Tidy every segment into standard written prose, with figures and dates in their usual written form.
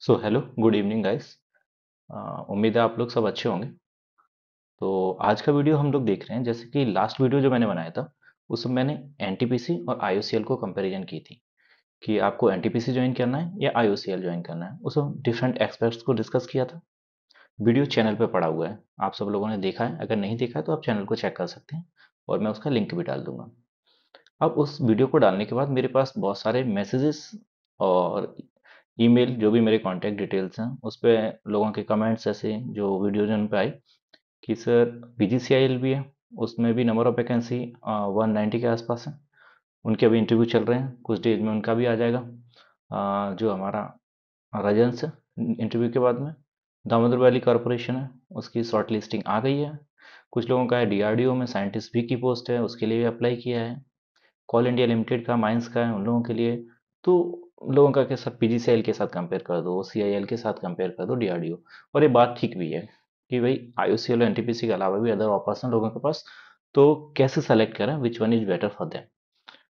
So hello good evening guys. उम्मीद है आप लोग सब अच्छे होंगे। तो आज का वीडियो हम लोग देख रहे हैं, जैसे कि लास्ट वीडियो जो मैंने बनाया था उसमें मैंने एनटीपीसी और आईओसीएल को कंपैरिजन की थी कि आपको एनटीपीसी ज्वाइन करना है या आईओसीएल ज्वाइन करना है। उसमें डिफरेंट एक्सपर्ट्स को डिस्कस किया था। वीडियो चैनल पे पड़ा हुआ है, आप सब लोगों ने देखा है। अगर नहीं देखा है तो आप चैनल को चेक कर सकते हैं और मैं उसका लिंक भी डाल दूंगा। अब उस वीडियो को डालने के बाद मेरे पास बहुत सारे मैसेजेस और ईमेल, जो भी मेरे कॉन्टैक्ट डिटेल्स हैं उस पे लोगों के कमेंट्स ऐसे जो वीडियो जिन पे आए कि सर पीजीसीआईएल भी है, उसमें भी नंबर ऑफ वैकेंसी 190 के आसपास है। उनके अभी इंटरव्यू चल रहे हैं, कुछ डेज में उनका भी आ जाएगा। जो हमारा रजन्स है, इंटरव्यू के बाद में दामोदर वैली कॉरपोरेशन है, उसकी शॉर्ट लिस्टिंग आ गई है। कुछ लोगों का है डीआरडीओ में साइंटिस्ट भी की पोस्ट है, उसके लिए भी अप्लाई किया है। कॉल इंडिया लिमिटेड का माइंस का है उन लोगों के लिए। तो लोगों का कैसा पीजीसीएल के साथ कंपेयर कर दो, सीआईएल के साथ कंपेयर कर दो, डीआरडीओ। और ये बात ठीक भी है कि भाई आईओसीएल और एनटीपीसी के अलावा भी अदर ऑफर्स हैं लोगों के पास। तो कैसे सेलेक्ट करें, which one is better for them.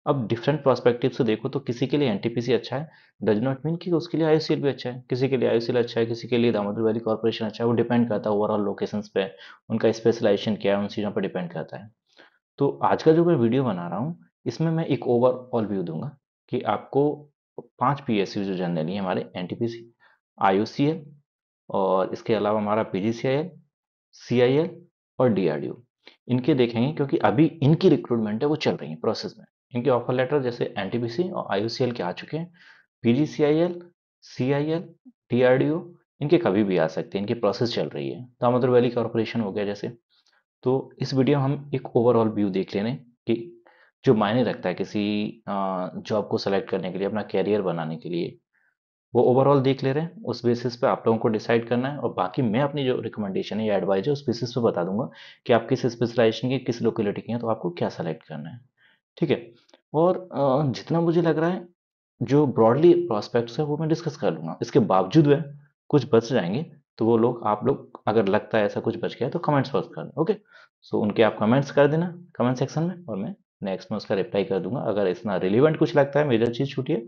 अब डिफरेंट पर्सपेक्टिव से देखो तो किसी के लिए एनटीपीसी अच्छा है, डज नॉट मीन कि उसके लिए आईओसीएल भी अच्छा है। किसी के लिए आईओसीएल अच्छा है, किसी के लिए दामोदर वैली कॉर्पोरेशन अच्छा है। वो डिपेंड करता है ओवरऑल लोकेशंस पे, उनका स्पेशलाइजेशन क्या है, उन चीज़ों पर डिपेंड करता है। तो आज का जो मैं वीडियो बना रहा हूँ इसमें मैं एक ओवरऑल व्यू दूंगा कि आपको 5 पीएसयू जो जनरली हमारे एनटीपीसी, आईयूसीएल और इसके अलावा हमारा पीजीसीआईएल, सीआईएल और डीआरडीओ, इनके देखेंगे क्योंकि अभी इनकी रिक्रूटमेंट है वो चल रही है प्रोसेस में। इनके ऑफर लेटर जैसे एनटीपीसी और आईयूसीएल के आ चुके हैं। पीजीसीआईएल, सीआईएल, डीआरडीओ इनके कभी भी आ सकते हैं, इनकी प्रोसेस चल रही है। दामोदर वैली कॉरपोरेशन हो गया जैसे। तो इस वीडियो में हम एक ओवरऑल व्यू देख लेने कि जो मायने रखता है किसी जॉब को सेलेक्ट करने के लिए, अपना कैरियर बनाने के लिए, वो ओवरऑल देख ले रहे हैं। उस बेसिस पे आप लोगों को डिसाइड करना है और बाकी मैं अपनी जो रिकमेंडेशन है या एडवाइस है उस बेसिस पे बता दूंगा कि आप किस स्पेशलाइजेशन के, किस लोकेलिटी के हैं, तो आपको क्या सेलेक्ट करना है। ठीक है। और जितना मुझे लग रहा है जो ब्रॉडली प्रोस्पेक्ट्स है वो मैं डिस्कस कर लूंगा। इसके बावजूद में कुछ बच जाएंगे तो वो लोग, आप लोग अगर लगता है ऐसा कुछ बच गया तो कमेंट्स बॉक्स कर देना। ओके। सो उनके आप कमेंट्स कर देना कमेंट सेक्शन में और मैं नेक्स्ट में उसका रिप्लाई कर दूंगा। अगर इतना रिलेवेंट कुछ लगता है, मेजर चीज छूटी है,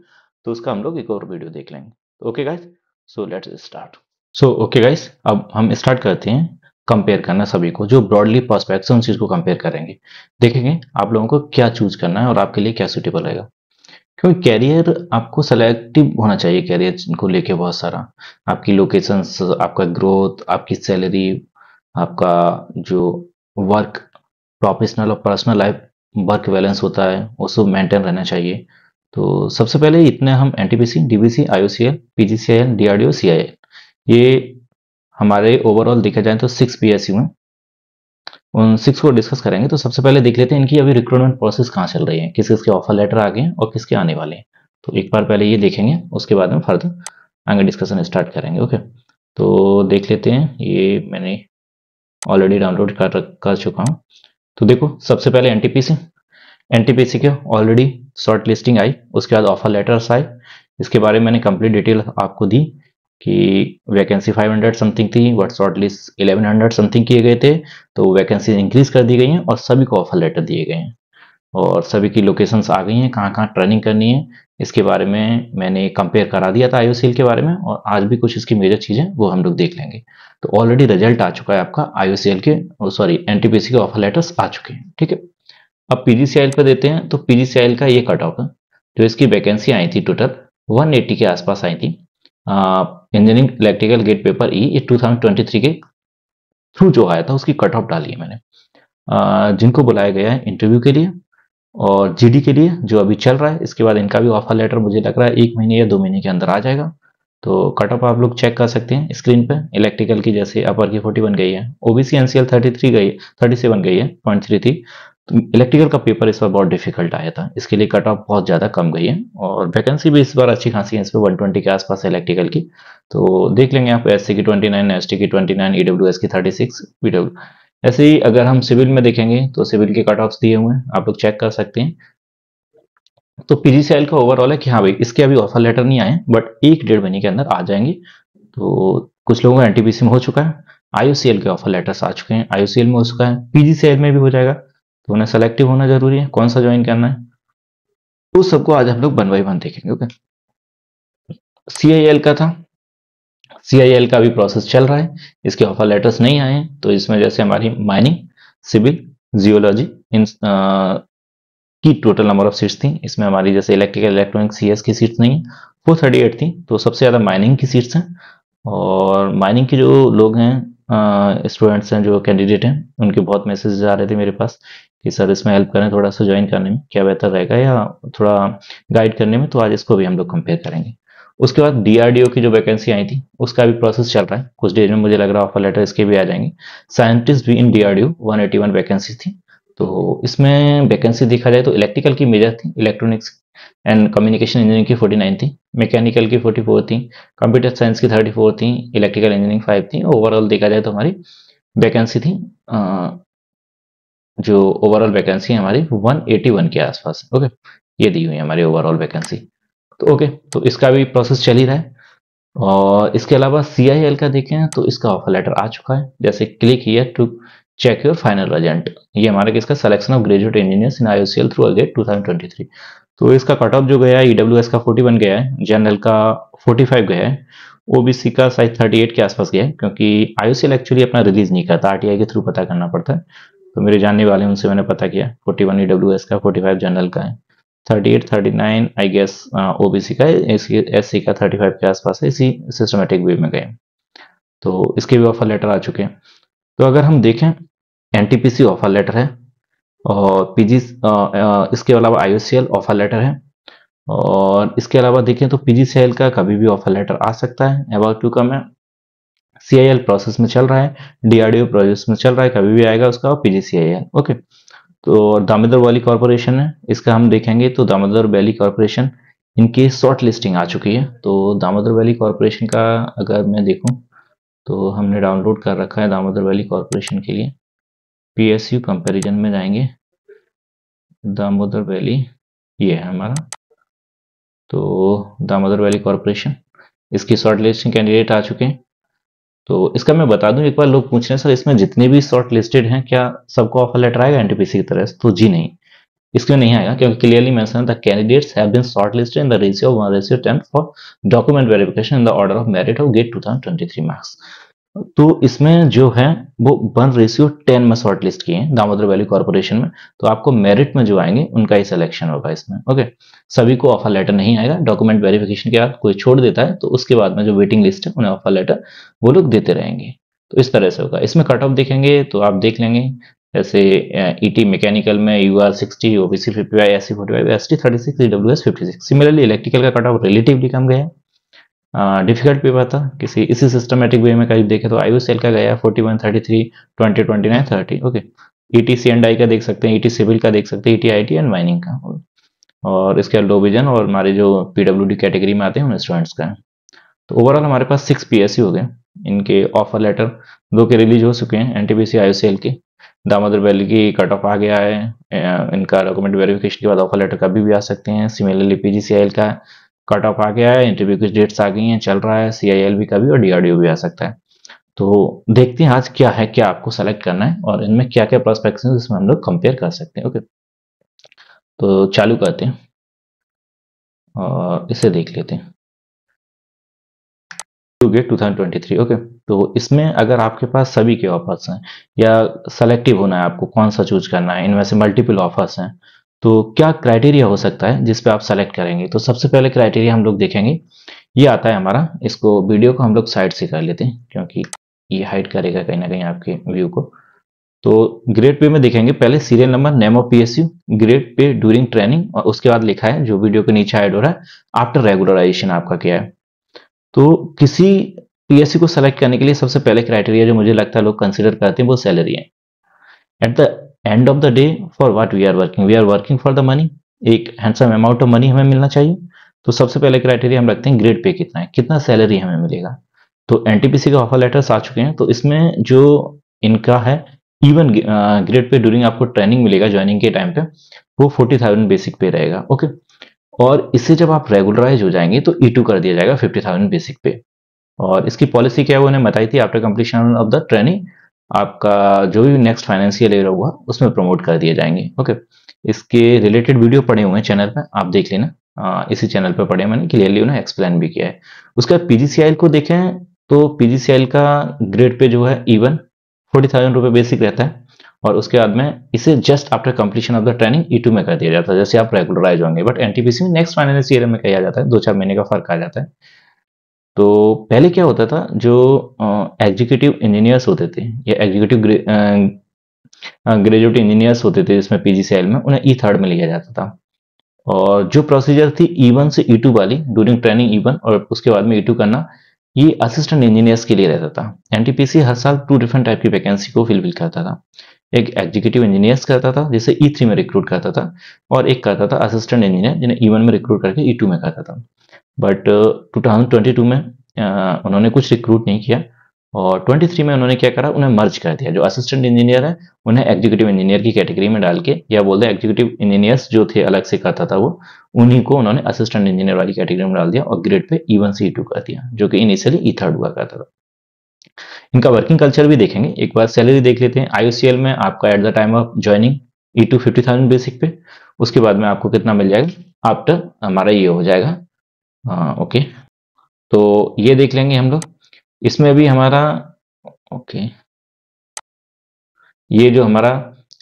तो उसका हम लोग एक और वीडियो देख लेंगे। Okay guys, so let's start. So okay guys, अब हम स्टार्ट करते हैं कंपेयर करना सभी को। जो ब्रॉडली प्रोस्पेक्ट्स है उन चीज को कंपेयर करेंगे, देखेंगे आप लोगों को क्या चूज करना है और आपके लिए क्या सूटेबल रहेगा। क्योंकि कैरियर आपको सेलेक्टिव होना चाहिए, कैरियर को लेके बहुत सारा आपकी लोकेशंस, आपका ग्रोथ, आपकी सैलरी, आपका जो वर्क, प्रोफेशनल और पर्सनल लाइफ वर्क बैलेंस होता है वो सब मेंटेन रहना चाहिए। तो सबसे पहले इतने हम NTPC, DBC, IOCL, PGCL, DRDO, CIL, ये हमारे ओवरऑल देखा जाए तो 6 पीएसयू हैं। उन 6 को डिस्कस करेंगे। तो सबसे पहले देख लेते हैं इनकी अभी रिक्रूटमेंट प्रोसेस कहाँ चल रही है, किस किसके ऑफर लेटर आ गए हैं और किसके आने वाले हैं। तो एक बार पहले ये देखेंगे, उसके बाद में फर्दर आगे डिस्कशन स्टार्ट करेंगे। ओके। तो देख लेते हैं, ये मैंने ऑलरेडी डाउनलोड कर चुका हूँ। तो देखो सबसे पहले एनटीपीसी। एनटीपीसी के ऑलरेडी शॉर्ट लिस्टिंग आई, उसके बाद ऑफर लेटर्स आए। इसके बारे में मैंने कंप्लीट डिटेल आपको दी कि वैकेंसी 500 समथिंग थी, बट शॉर्ट लिस्ट 1100 समथिंग किए गए थे। तो वैकेंसी इंक्रीज कर दी गई हैं और सभी को ऑफर लेटर दिए गए हैं और सभी की लोकेशंस आ गई हैं, कहाँ कहाँ ट्रेनिंग करनी है। इसके बारे में मैंने कंपेयर करा दिया था आईओसीएल के बारे में, और आज भी कुछ इसकी मेजर चीज़ें वो हम लोग देख लेंगे। तो ऑलरेडी रिजल्ट आ चुका है आपका आईओसीएल के, सॉरी एनटीपीसी के ऑफर लेटर्स आ चुके हैं। ठीक है। अब पीजीसीआईएल पे देते हैं। तो पीजीसीआईएल का ये कट ऑफ है, जो इसकी वैकेंसी आई थी टोटल 180 के आसपास आई थी। इंजीनियरिंग इलेक्ट्रिकल गेट पेपर ई, ये 2023 के थ्रू जो आया था उसकी कट ऑफ डाली है मैंने। जिनको बुलाया गया है इंटरव्यू के लिए और जीडी के लिए जो अभी चल रहा है, इसके बाद इनका भी ऑफर लेटर मुझे लग रहा है 1 महीने या 2 महीने के अंदर आ जाएगा। तो कट ऑफ आप लोग चेक कर सकते हैं स्क्रीन पे। इलेक्ट्रिकल की जैसे अपर की 41 गई है, ओबीसी एनसीएल 33 गई, 37 गई है, 0.33। तो इलेक्ट्रिकल का पेपर इस बार बहुत डिफिकल्ट आया था, इसके लिए कट ऑफ बहुत ज़्यादा कम गई है और वैकेंसी भी इस बार अच्छी खासी है, इस पर 120 के आसपास है इलेक्ट्रिकल की। तो देख लेंगे आप, एससी की 29, एसटी की 29, ईडब्ल्यूएस की 36, पीडब्ल्यू। ऐसे ही अगर हम सिविल में देखेंगे तो सिविल के कट ऑफ्स दिए हुए हैं, आप लोग चेक कर सकते हैं। तो पीजीसीएल का ओवरऑल है कि हाँ भाई इसके अभी ऑफर लेटर नहीं आए, बट 1 डेढ़ महीने के अंदर आ जाएंगे। तो कुछ लोगों का एनटीपीसी में हो चुका है, आईओसीएल के ऑफर लेटर्स आ चुके हैं, आईओसीएल में हो चुका है, पीजीसीएल में भी हो जाएगा। तो उन्हें सेलेक्टिव होना जरूरी है कौन सा ज्वाइन करना है। तो सबको आज हम लोग वन बाई वन देखेंगे। ओके। सीआईएल का था, CIL का भी प्रोसेस चल रहा है, इसके ऑफर लेटर्स नहीं आए हैं। तो इसमें जैसे हमारी माइनिंग, सिविल, जियोलॉजी इन की टोटल नंबर ऑफ सीट्स थी। इसमें हमारी जैसे इलेक्ट्रिकल इलेक्ट्रॉनिक CS की सीट्स नहीं है, 438 थी। तो सबसे ज़्यादा माइनिंग की सीट्स हैं। और माइनिंग के जो लोग हैं, स्टूडेंट्स हैं, जो कैंडिडेट हैं, उनके बहुत मैसेजेस आ रहे थे मेरे पास कि सर इसमें हेल्प करें, थोड़ा सा ज्वाइन करने में क्या बेहतर रहेगा, या थोड़ा गाइड करने में। तो आज इसको भी हम लोग कंपेयर करेंगे। उसके बाद DRDO की जो वैकेंसी आई थी उसका भी प्रोसेस चल रहा है। कुछ डेज में मुझे लग रहा है ऑफर लेटर इसके भी आ जाएंगे। साइंटिस्ट भी इन DRDO 181 वैकेंसी थी। तो इसमें वैकेंसी देखा जाए तो इलेक्ट्रिकल की मेजर थी, इलेक्ट्रॉनिक्स एंड कम्युनिकेशन इंजीनियरिंग की 49 थी, मैकेनिकल की 44 थी, कंप्यूटर साइंस की 34 थी, इलेक्ट्रिकल इंजीनियरिंग 5 थी। ओवरऑल देखा जाए तो हमारी वैकेंसी थी, जो ओवरऑल वैकेंसी है हमारी 181 के आसपास। ओके, ये दी हुई है हमारी ओवरऑल वैकेंसी। तो ओके, तो इसका भी प्रोसेस चल ही रहा है। और इसके अलावा CIL का देखें तो इसका ऑफर लेटर आ चुका है। जैसे click here to check your final result, ये हमारा किसका selection of graduate engineers in IOCL through GATE 2023। तो इसका कट ऑफ जो गया है, EWS का 41 गया है, जनरल का 45 गया है, OBC का शायद 38 के आसपास गया है। क्योंकि IOCL एक्चुअली अपना रिलीज नहीं करता, RTI के थ्रू पता करना पड़ता है। तो मेरे जानने वाले हैं, उनसे मैंने पता किया, 41 EWS का, 45 जनरल का है, 38 39 आई गेस OBC का है, SC का 35 के आसपास है। इसी सिस्टमेटिक वे में गए। तो इसके भी ऑफर लेटर आ चुके हैं। तो अगर हम देखें, NTPC ऑफर लेटर है, और PG इसके अलावा IOCL ऑफर लेटर है। और इसके अलावा देखें तो PGCIL का कभी भी ऑफर लेटर आ सकता है, अबाउट टू कम है। CIL प्रोसेस में चल रहा है, DRDO प्रोसेस में चल रहा है, कभी भी आएगा उसका। PGCIL okay. तो दामोदर वैली कॉरपोरेशन है, इसका हम देखेंगे तो दामोदर वैली कॉरपोरेशन, इनकी शॉर्ट लिस्टिंग आ चुकी है। तो दामोदर वैली कॉरपोरेशन का अगर मैं देखूं तो हमने डाउनलोड कर रखा है दामोदर वैली कॉरपोरेशन के लिए। PSU कंपैरिजन में जाएंगे, दामोदर वैली ये है हमारा। तो दामोदर वैली कॉरपोरेशन, इसकी शॉर्ट लिस्टिंग कैंडिडेट आ चुके हैं। तो इसका मैं बता दूं, एक बार लोग पूछ रहे हैं सर इसमें जितने भी शॉर्ट लिस्टेड हैं क्या सबको ऑफर लेटर आएगा NTPC की तरफ से? तो जी नहीं, इसमें नहीं आएगा, क्योंकि clearly mention the candidates have been shortlisted in the ratio of 1:10 for document verification in the order of merit of GATE 2023 marks. तो इसमें जो है वो 1:10 में शॉर्ट लिस्ट किए हैं दामोदर वैली कॉर्पोरेशन में। तो आपको मेरिट में जो आएंगे उनका ही सिलेक्शन होगा इसमें। ओके, सभी को ऑफर लेटर नहीं आएगा। डॉक्यूमेंट वेरिफिकेशन के बाद कोई छोड़ देता है तो उसके बाद में जो वेटिंग लिस्ट है उन्हें ऑफर लेटर वो लोग देते रहेंगे। तो इस तरह से होगा। इसमें कट ऑफ देखेंगे तो आप देख लेंगे, जैसे ET मैकेनिकल में UR 60, OBC 55, SC 45, ST 36, EWS 56। Similarly electrical का कट ऑफ रिलेटिवली कम गया है। डिफिकल्ट पेपर था, किसी इसी सिस्टमेटिक वे में करीब देखे तो IOCL का गया 41, 33, 20, 29, 30। ओके, ET C&I का देख सकते हैं, ET सिविल का देख सकते हैं, ET IT एंड माइनिंग का। और इसके लो विजन और हमारे जो PWD कैटेगरी में आते हैं उन स्टूडेंट्स का है। तो ओवरऑल हमारे पास 6 PSU हो गए। इनके ऑफर लेटर 2 के रिलीज हो चुके हैं, NTPC IOCL की। दामोदर वैली की कट ऑफ आ गया है। इनका डॉक्यूमेंट वेरिफिकेशन के बाद ऑफर लेटर कभी भी आ सकते हैं। सिमिलरली PGCIL का कट ऑफ आ गया है, इंटरव्यू की डेट्स आ गई हैं, चल रहा है। CIL भी कभी, और DRDO भी आ सकता है। तो देखते हैं आज क्या है, क्या आपको सेलेक्ट करना है और इनमें क्या क्या प्रोस्पेक्ट्स हैं जिसमें हम लोग कंपेयर कर सकते हैं। ओके, तो चालू करते हैं और इसे देख लेते हैं। To get 2023। ओके, तो इसमें अगर आपके पास सभी के ऑफर्स हैं या सेलेक्टिव होना है, आपको कौन सा चूज करना है, इनमें से मल्टीपल ऑफर्स हैं, तो क्या क्राइटेरिया हो सकता है जिस पे आप सेलेक्ट करेंगे? तो सबसे पहले क्राइटेरिया हम लोग देखेंगे, ये आता है हमारा। इसको वीडियो को हम लोग साइड से कर लेते हैं क्योंकि ये हाइड करेगा कहीं ना कहीं आपके व्यू को। तो ग्रेड पे में देखेंगे, पहले serial number, name of PSU, grade pay during training, और उसके बाद लिखा है जो वीडियो के नीचे हाइड हो रहा है, आफ्टर रेगुलराइजेशन आपका क्या है। तो किसी PSU को सेलेक्ट करने के लिए सबसे पहले क्राइटेरिया जो मुझे लगता है लोग कंसीडर करते हैं वो सैलरी है। At the end of the day, for what we are working for the money. एक हैंडसम अमाउंट ऑफ मनी हमें मिलना चाहिए। तो सबसे पहले क्राइटेरिया हम रखते हैं ग्रेड पे कितना है, कितना सैलरी हमें मिलेगा। तो NTPC के ऑफर लेटर्स आ चुके हैं। तो इसमें जो इनका है, इवन ग्रेड पे ड्यूरिंग आपको ट्रेनिंग मिलेगा ज्वाइनिंग के टाइम पे, वो 40,000 बेसिक पे रहेगा। ओके, और इससे जब आप रेगुलराइज हो जाएंगे तो E2 कर दिया जाएगा 50,000 बेसिक पे। और इसकी पॉलिसी क्या है वो उन्हें बताई थी, after completion of the training आपका जो भी नेक्स्ट फाइनेंशियल ईयर होगा उसमें प्रमोट कर दिए जाएंगे। ओके, इसके रिलेटेड वीडियो पड़े हुए हैं चैनल पे, आप देख लेना। इसी चैनल पे पढ़े, मैंने क्लियरली उन्हें एक्सप्लेन भी किया है। उसके बाद PGCIL को देखें तो पीजीसीएल का ग्रेड पे जो है E1 40,000 रुपये बेसिक रहता है, और उसके बाद में इसे just after completion of the training E2 में कर दिया जाता है, जैसे आप रेगुलराइज होंगे। बट एनटीपीसी में नेक्स्ट फाइनेंशियल ईयर में किया जाता है, 2-4 महीने का फर्क आ जाता है। तो पहले क्या होता था, जो एग्जीक्यूटिव इंजीनियर्स होते थे या एग्जीक्यूटिव ग्रेजुएट इंजीनियर्स होते थे जिसमें पीजीसीएल में, उन्हें E3 में लिया जाता था। और जो प्रोसीजर थी E1 से E2 वाली, ड्यूरिंग ट्रेनिंग E1 और उसके बाद में E2 करना, ये असिस्टेंट इंजीनियर्स के लिए रहता था। एनटीपीसी हर साल 2 डिफरेंट टाइप की वैकेंसी को फिल करता था। एक एग्जीक्यूटिव इंजीनियर्स करता था, जिसे E3 में रिक्रूट करता था, और एक करता था असिस्टेंट इंजीनियर, जिन्हें E1 में रिक्रूट करके E2 में करता था। बट 2022 में उन्होंने कुछ रिक्रूट नहीं किया, और 23 में उन्होंने क्या करा, उन्हें मर्ज कर दिया। जो असिस्टेंट इंजीनियर है उन्हें एग्जीक्यूटिव इंजीनियर की कैटेगरी में डाल के, या बोलते एग्जीक्यूटिव इंजीनियर्स जो थे अलग से करता था वो, उन्हीं को उन्होंने असिस्टेंट इंजीनियर वाली कैटेगरी में डाल दिया और ग्रेड पे E1 से E2 कर दिया, जो कि इनिशियली E3 हुआ करता था। इनका वर्किंग कल्चर भी देखेंगे। एक बार सैलरी देख लेते हैं। आईओसीएल में आपका at the time of joining E2 50,000 basic पे, उसके बाद में आपको कितना मिल जाएगा आफ्टर हमारा ये हो जाएगा। ओके, तो ये देख लेंगे हम लोग। इसमें भी हमारा ओके, ये जो हमारा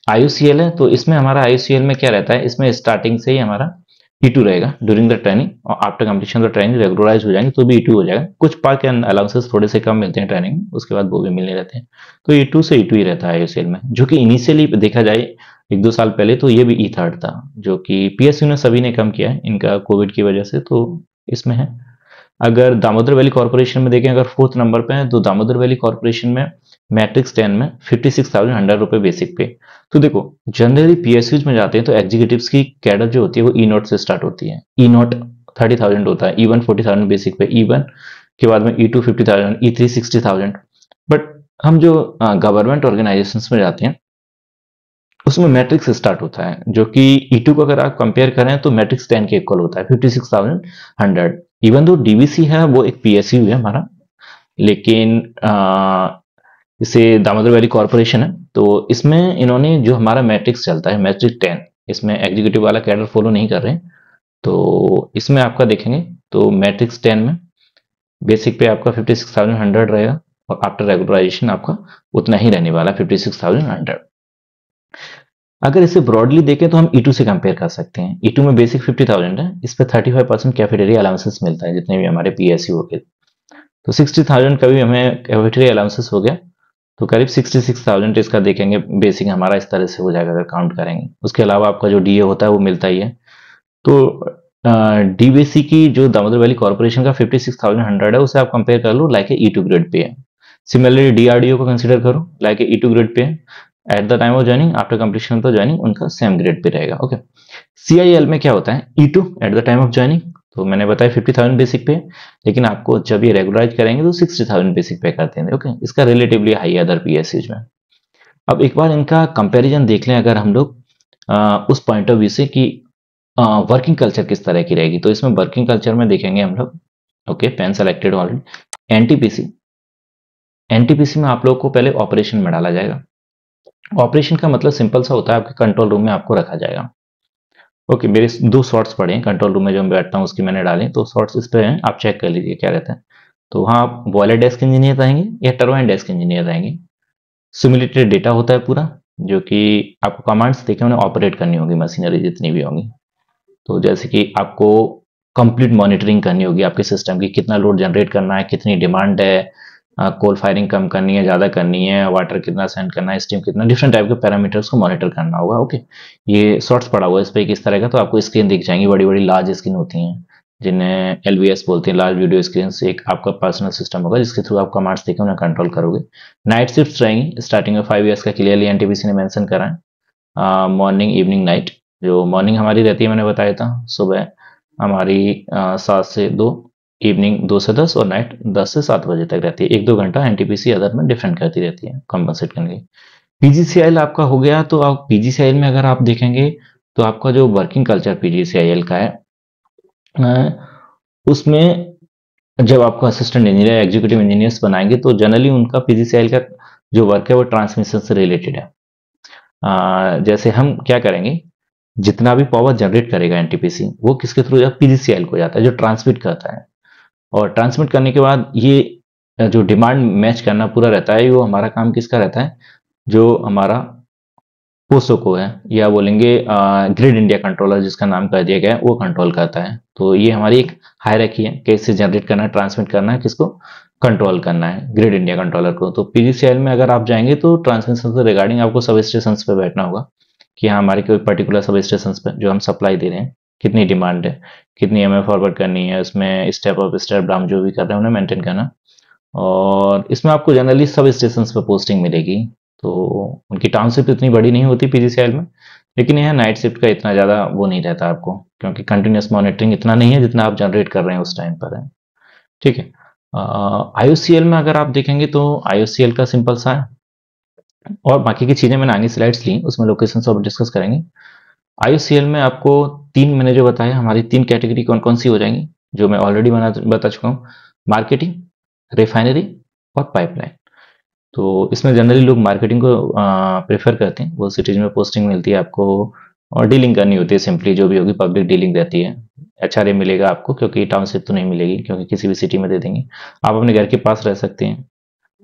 आईयूसीएल है, तो इसमें हमारा आईयूसीएल में क्या रहता है, इसमें स्टार्टिंग से ही हमारा E2 रहेगा ड्यूरिंग द ट्रेनिंग, और after completion the training regularize हो जाएंगे तो भी E2 हो जाएगा। कुछ पार्क एंड अलाउंसेस थोड़े से कम मिलते हैं ट्रेनिंग, उसके बाद वो भी मिलने रहते हैं। तो E2 से E2 ही रहता है आईयूसीएल में, जो कि इनिशियली देखा जाए 1-2 साल पहले तो ये भी E3 था, जो कि पीएसयू ने सभी ने कम किया है इनका कोविड की वजह से, तो इसमें है। अगर दामोदर वैली कॉर्पोरेशन में देखें, अगर 4th नंबर पे है, तो दामोदर वैली कॉर्पोरेशन में मैट्रिक्स 10 में 56,100 रुपए बेसिक पे। तो देखो, जनरली पीएसयूज में जाते हैं तो एग्जीक्यूटिव्स की कैडर जो होती है वो E0 से स्टार्ट होती है। E0 30,000 होता है, E1 40,000 बेसिक पे, E1 के बाद में E2 50,000, E3 60,000। बट हम जो गवर्नमेंट ऑर्गेनाइजेशंस में जाते हैं उसमें मैट्रिक्स स्टार्ट होता है, जो कि E2 को अगर आप कंपेयर करें तो मैट्रिक्स 10 के इक्वल होता है, 56,100। इवन दो डीवीसी है वो एक पीएसयू है हमारा, लेकिन इसे दामोदर वैली कॉर्पोरेशन है, तो इसमें इन्होंने जो हमारा मैट्रिक्स चलता है मैट्रिक 10, इसमें एग्जीक्यूटिव वाला कैडर फॉलो नहीं कर रहे हैं। तो इसमें आपका देखेंगे तो मैट्रिक्स 10 में बेसिक पे आपका 56,100 रहेगा, और आफ्टर रेगुलराइजेशन आपका उतना ही रहने वाला 56,100। अगर इसे ब्रॉडली देखें तो हम E2 से कंपेयर कर सकते हैं। E2 में बेसिक 50,000 है, इस पर 35% कैफेटेरिया अलाउंसेस मिलता है जितने भी हमारे पीएसयू हो गए। तो 60,000 का भी हमें कैफेटेरिया अलाउंसेस हो गया, तो करीब 66,000 इसका देखेंगे बेसिक हमारा इस तरह से हो जाएगा अगर काउंट करेंगे। उसके अलावा आपका जो डीए होता है वो मिलता ही है। तो डीबीसी की जो दामोदर वैली कॉर्पोरेशन का 56,100 है, उसे आप कंपेयर कर लो लाइक E2 ग्रेड पे है। सिमिलरली डीआरडीओ को कंसीडर करो लाइक E2 ग्रेड पे है। At the time of joining, after completion of the joining, उनका सेम ग्रेड पे रहेगा। ओके, सीआईएल में क्या होता है, E2 at the time of joining, तो मैंने बताया 50,000 बेसिक पे, लेकिन आपको जब ये रेगुलराइज करेंगे तो 60,000 बेसिक पे करते हैं। ओके, इसका रिलेटिवली हाई है अदर पीएसयूज में। अब एक बार इनका कंपैरिजन देख लें अगर हम लोग उस पॉइंट ऑफ व्यू से कि वर्किंग कल्चर किस तरह की रहेगी, तो इसमें वर्किंग कल्चर में देखेंगे हम लोग। Okay, pen selected already. NTPC, NTPC में आप लोग को पहले ऑपरेशन में डाला जाएगा। ऑपरेशन का मतलब सिंपल सा होता है, आपके कंट्रोल रूम में आपको रखा जाएगा। ओके, मेरे 2 शॉर्ट्स पड़े हैं कंट्रोल रूम में जो मैं बैठता हूँ उसकी मैंने डाले, तो शॉर्ट्स इस पे हैं, आप चेक कर लीजिए क्या रहता है। तो वहाँ आप बॉयलर डेस्क इंजीनियर रहेंगे या टरबाइन डेस्क इंजीनियर रहेंगे। सिमुलेटेड डेटा होता है पूरा, जो कि आपको कमांड्स देके उन्हें ऑपरेट करनी होगी, मशीनरी जितनी भी होंगी। तो जैसे कि आपको कंप्लीट मॉनिटरिंग करनी होगी आपके सिस्टम की, कितना लोड जनरेट करना है, कितनी डिमांड है, कोल फायरिंग कम करनी है, ज़्यादा करनी है, वाटर कितना सेंड करना है, स्टीम कितना, डिफरेंट टाइप के पैरामीटर्स को मॉनिटर करना होगा। ओके, ये शॉर्ट्स पड़ा हुआ है इस पर किस तरह का, तो आपको स्क्रीन दिख जाएंगी, बड़ी बड़ी लार्ज स्क्रीन होती हैं जिन्हें एलवीएस बोलते हैं, लार्ज वीडियो स्क्रीन। से एक आपका पर्सनल सिस्टम होगा जिसके थ्रू आप कमांड्स देकर उन्हें कंट्रोल करोगे। नाइट शिफ्ट रहेंगी, स्टार्टिंग में 5 ईयर्स का क्लियरली एनटीपीसी ने मेंशन करा है। मॉर्निंग इवनिंग नाइट, जो मॉर्निंग हमारी रहती है मैंने बताया था, सुबह हमारी 7 से 2, इवनिंग 2 से 10, और नाइट 10 से 7 बजे तक रहती है। 1-2 घंटा एनटीपीसी अदर में डिफरेंट करती रहती है कॉम्पनसेट करने के। पीजीसीआईएल आपका हो गया, तो आप पीजीसीआईएल में अगर आप देखेंगे तो आपका जो वर्किंग कल्चर पीजीसीआईएल का है, उसमें जब आपको असिस्टेंट इंजीनियर एग्जीक्यूटिव इंजीनियर्स बनाएंगे तो जनरली उनका पीजीसीआईएल का जो वर्क है वो ट्रांसमिशन से रिलेटेड है। जैसे हम क्या करेंगे, जितना भी पावर जनरेट करेगा एनटीपीसी वो किसके थ्रू जाता है, पीजीसीआईएल को जाता है जो ट्रांसमिट करता है। और ट्रांसमिट करने के बाद ये जो डिमांड मैच करना पूरा रहता है, वो हमारा काम किसका रहता है, जो हमारा पोसोको है, या बोलेंगे ग्रिड इंडिया कंट्रोलर जिसका नाम कर दिया गया है, वो कंट्रोल करता है। तो ये हमारी एक हायरार्की है, कैसे जनरेट करना है, ट्रांसमिट करना है, किसको कंट्रोल करना है, ग्रिड इंडिया कंट्रोलर को। तो पीजीसीएल में अगर आप जाएंगे तो ट्रांसमिशन से रिगार्डिंग आपको सब स्टेशन पे बैठना होगा कि हाँ हमारे कोई पर्टिकुलर सब स्टेशन पे जो हम सप्लाई दे रहे हैं कितनी डिमांड है, कितनी हमें फॉरवर्ड करनी है, उसमें स्टेप ऑफ स्टेप हम जो भी कर रहे हैं उन्हें मेंटेन करना। और इसमें आपको जनरली सब स्टेशन पे पोस्टिंग मिलेगी। तो उनकी टाउनशिप इतनी बड़ी नहीं होती पीजीसीएल में, लेकिन यह नाइट शिफ्ट का इतना ज़्यादा वो नहीं रहता आपको, क्योंकि कंटिन्यूस मॉनिटरिंग इतना नहीं है जितना आप जनरेट कर रहे हैं उस टाइम पर है। ठीक है। आईओसीएल में अगर आप देखेंगे तो आईओसीएल का सिंपल सा है, और बाकी की चीज़ें मैंने आगे स्लाइड्स ली उसमें लोकेशन सब डिस्कस करेंगे। आईओसीएल में आपको तीन, मैंने जो बताया हमारी तीन कैटेगरी कौन कौन सी हो जाएंगी, जो मैं ऑलरेडी बता चुका हूँ, मार्केटिंग, रिफाइनरी और पाइपलाइन। तो इसमें जनरली लोग मार्केटिंग को प्रेफर करते हैं, वो सिटीज में पोस्टिंग मिलती है आपको, और डीलिंग करनी होती है, सिंपली जो भी होगी पब्लिक डीलिंग रहती है। एचआरए मिलेगा आपको, क्योंकि टाउनशिप तो नहीं मिलेगी, क्योंकि किसी भी सिटी में दे देंगे। आप अपने घर के पास रह सकते हैं।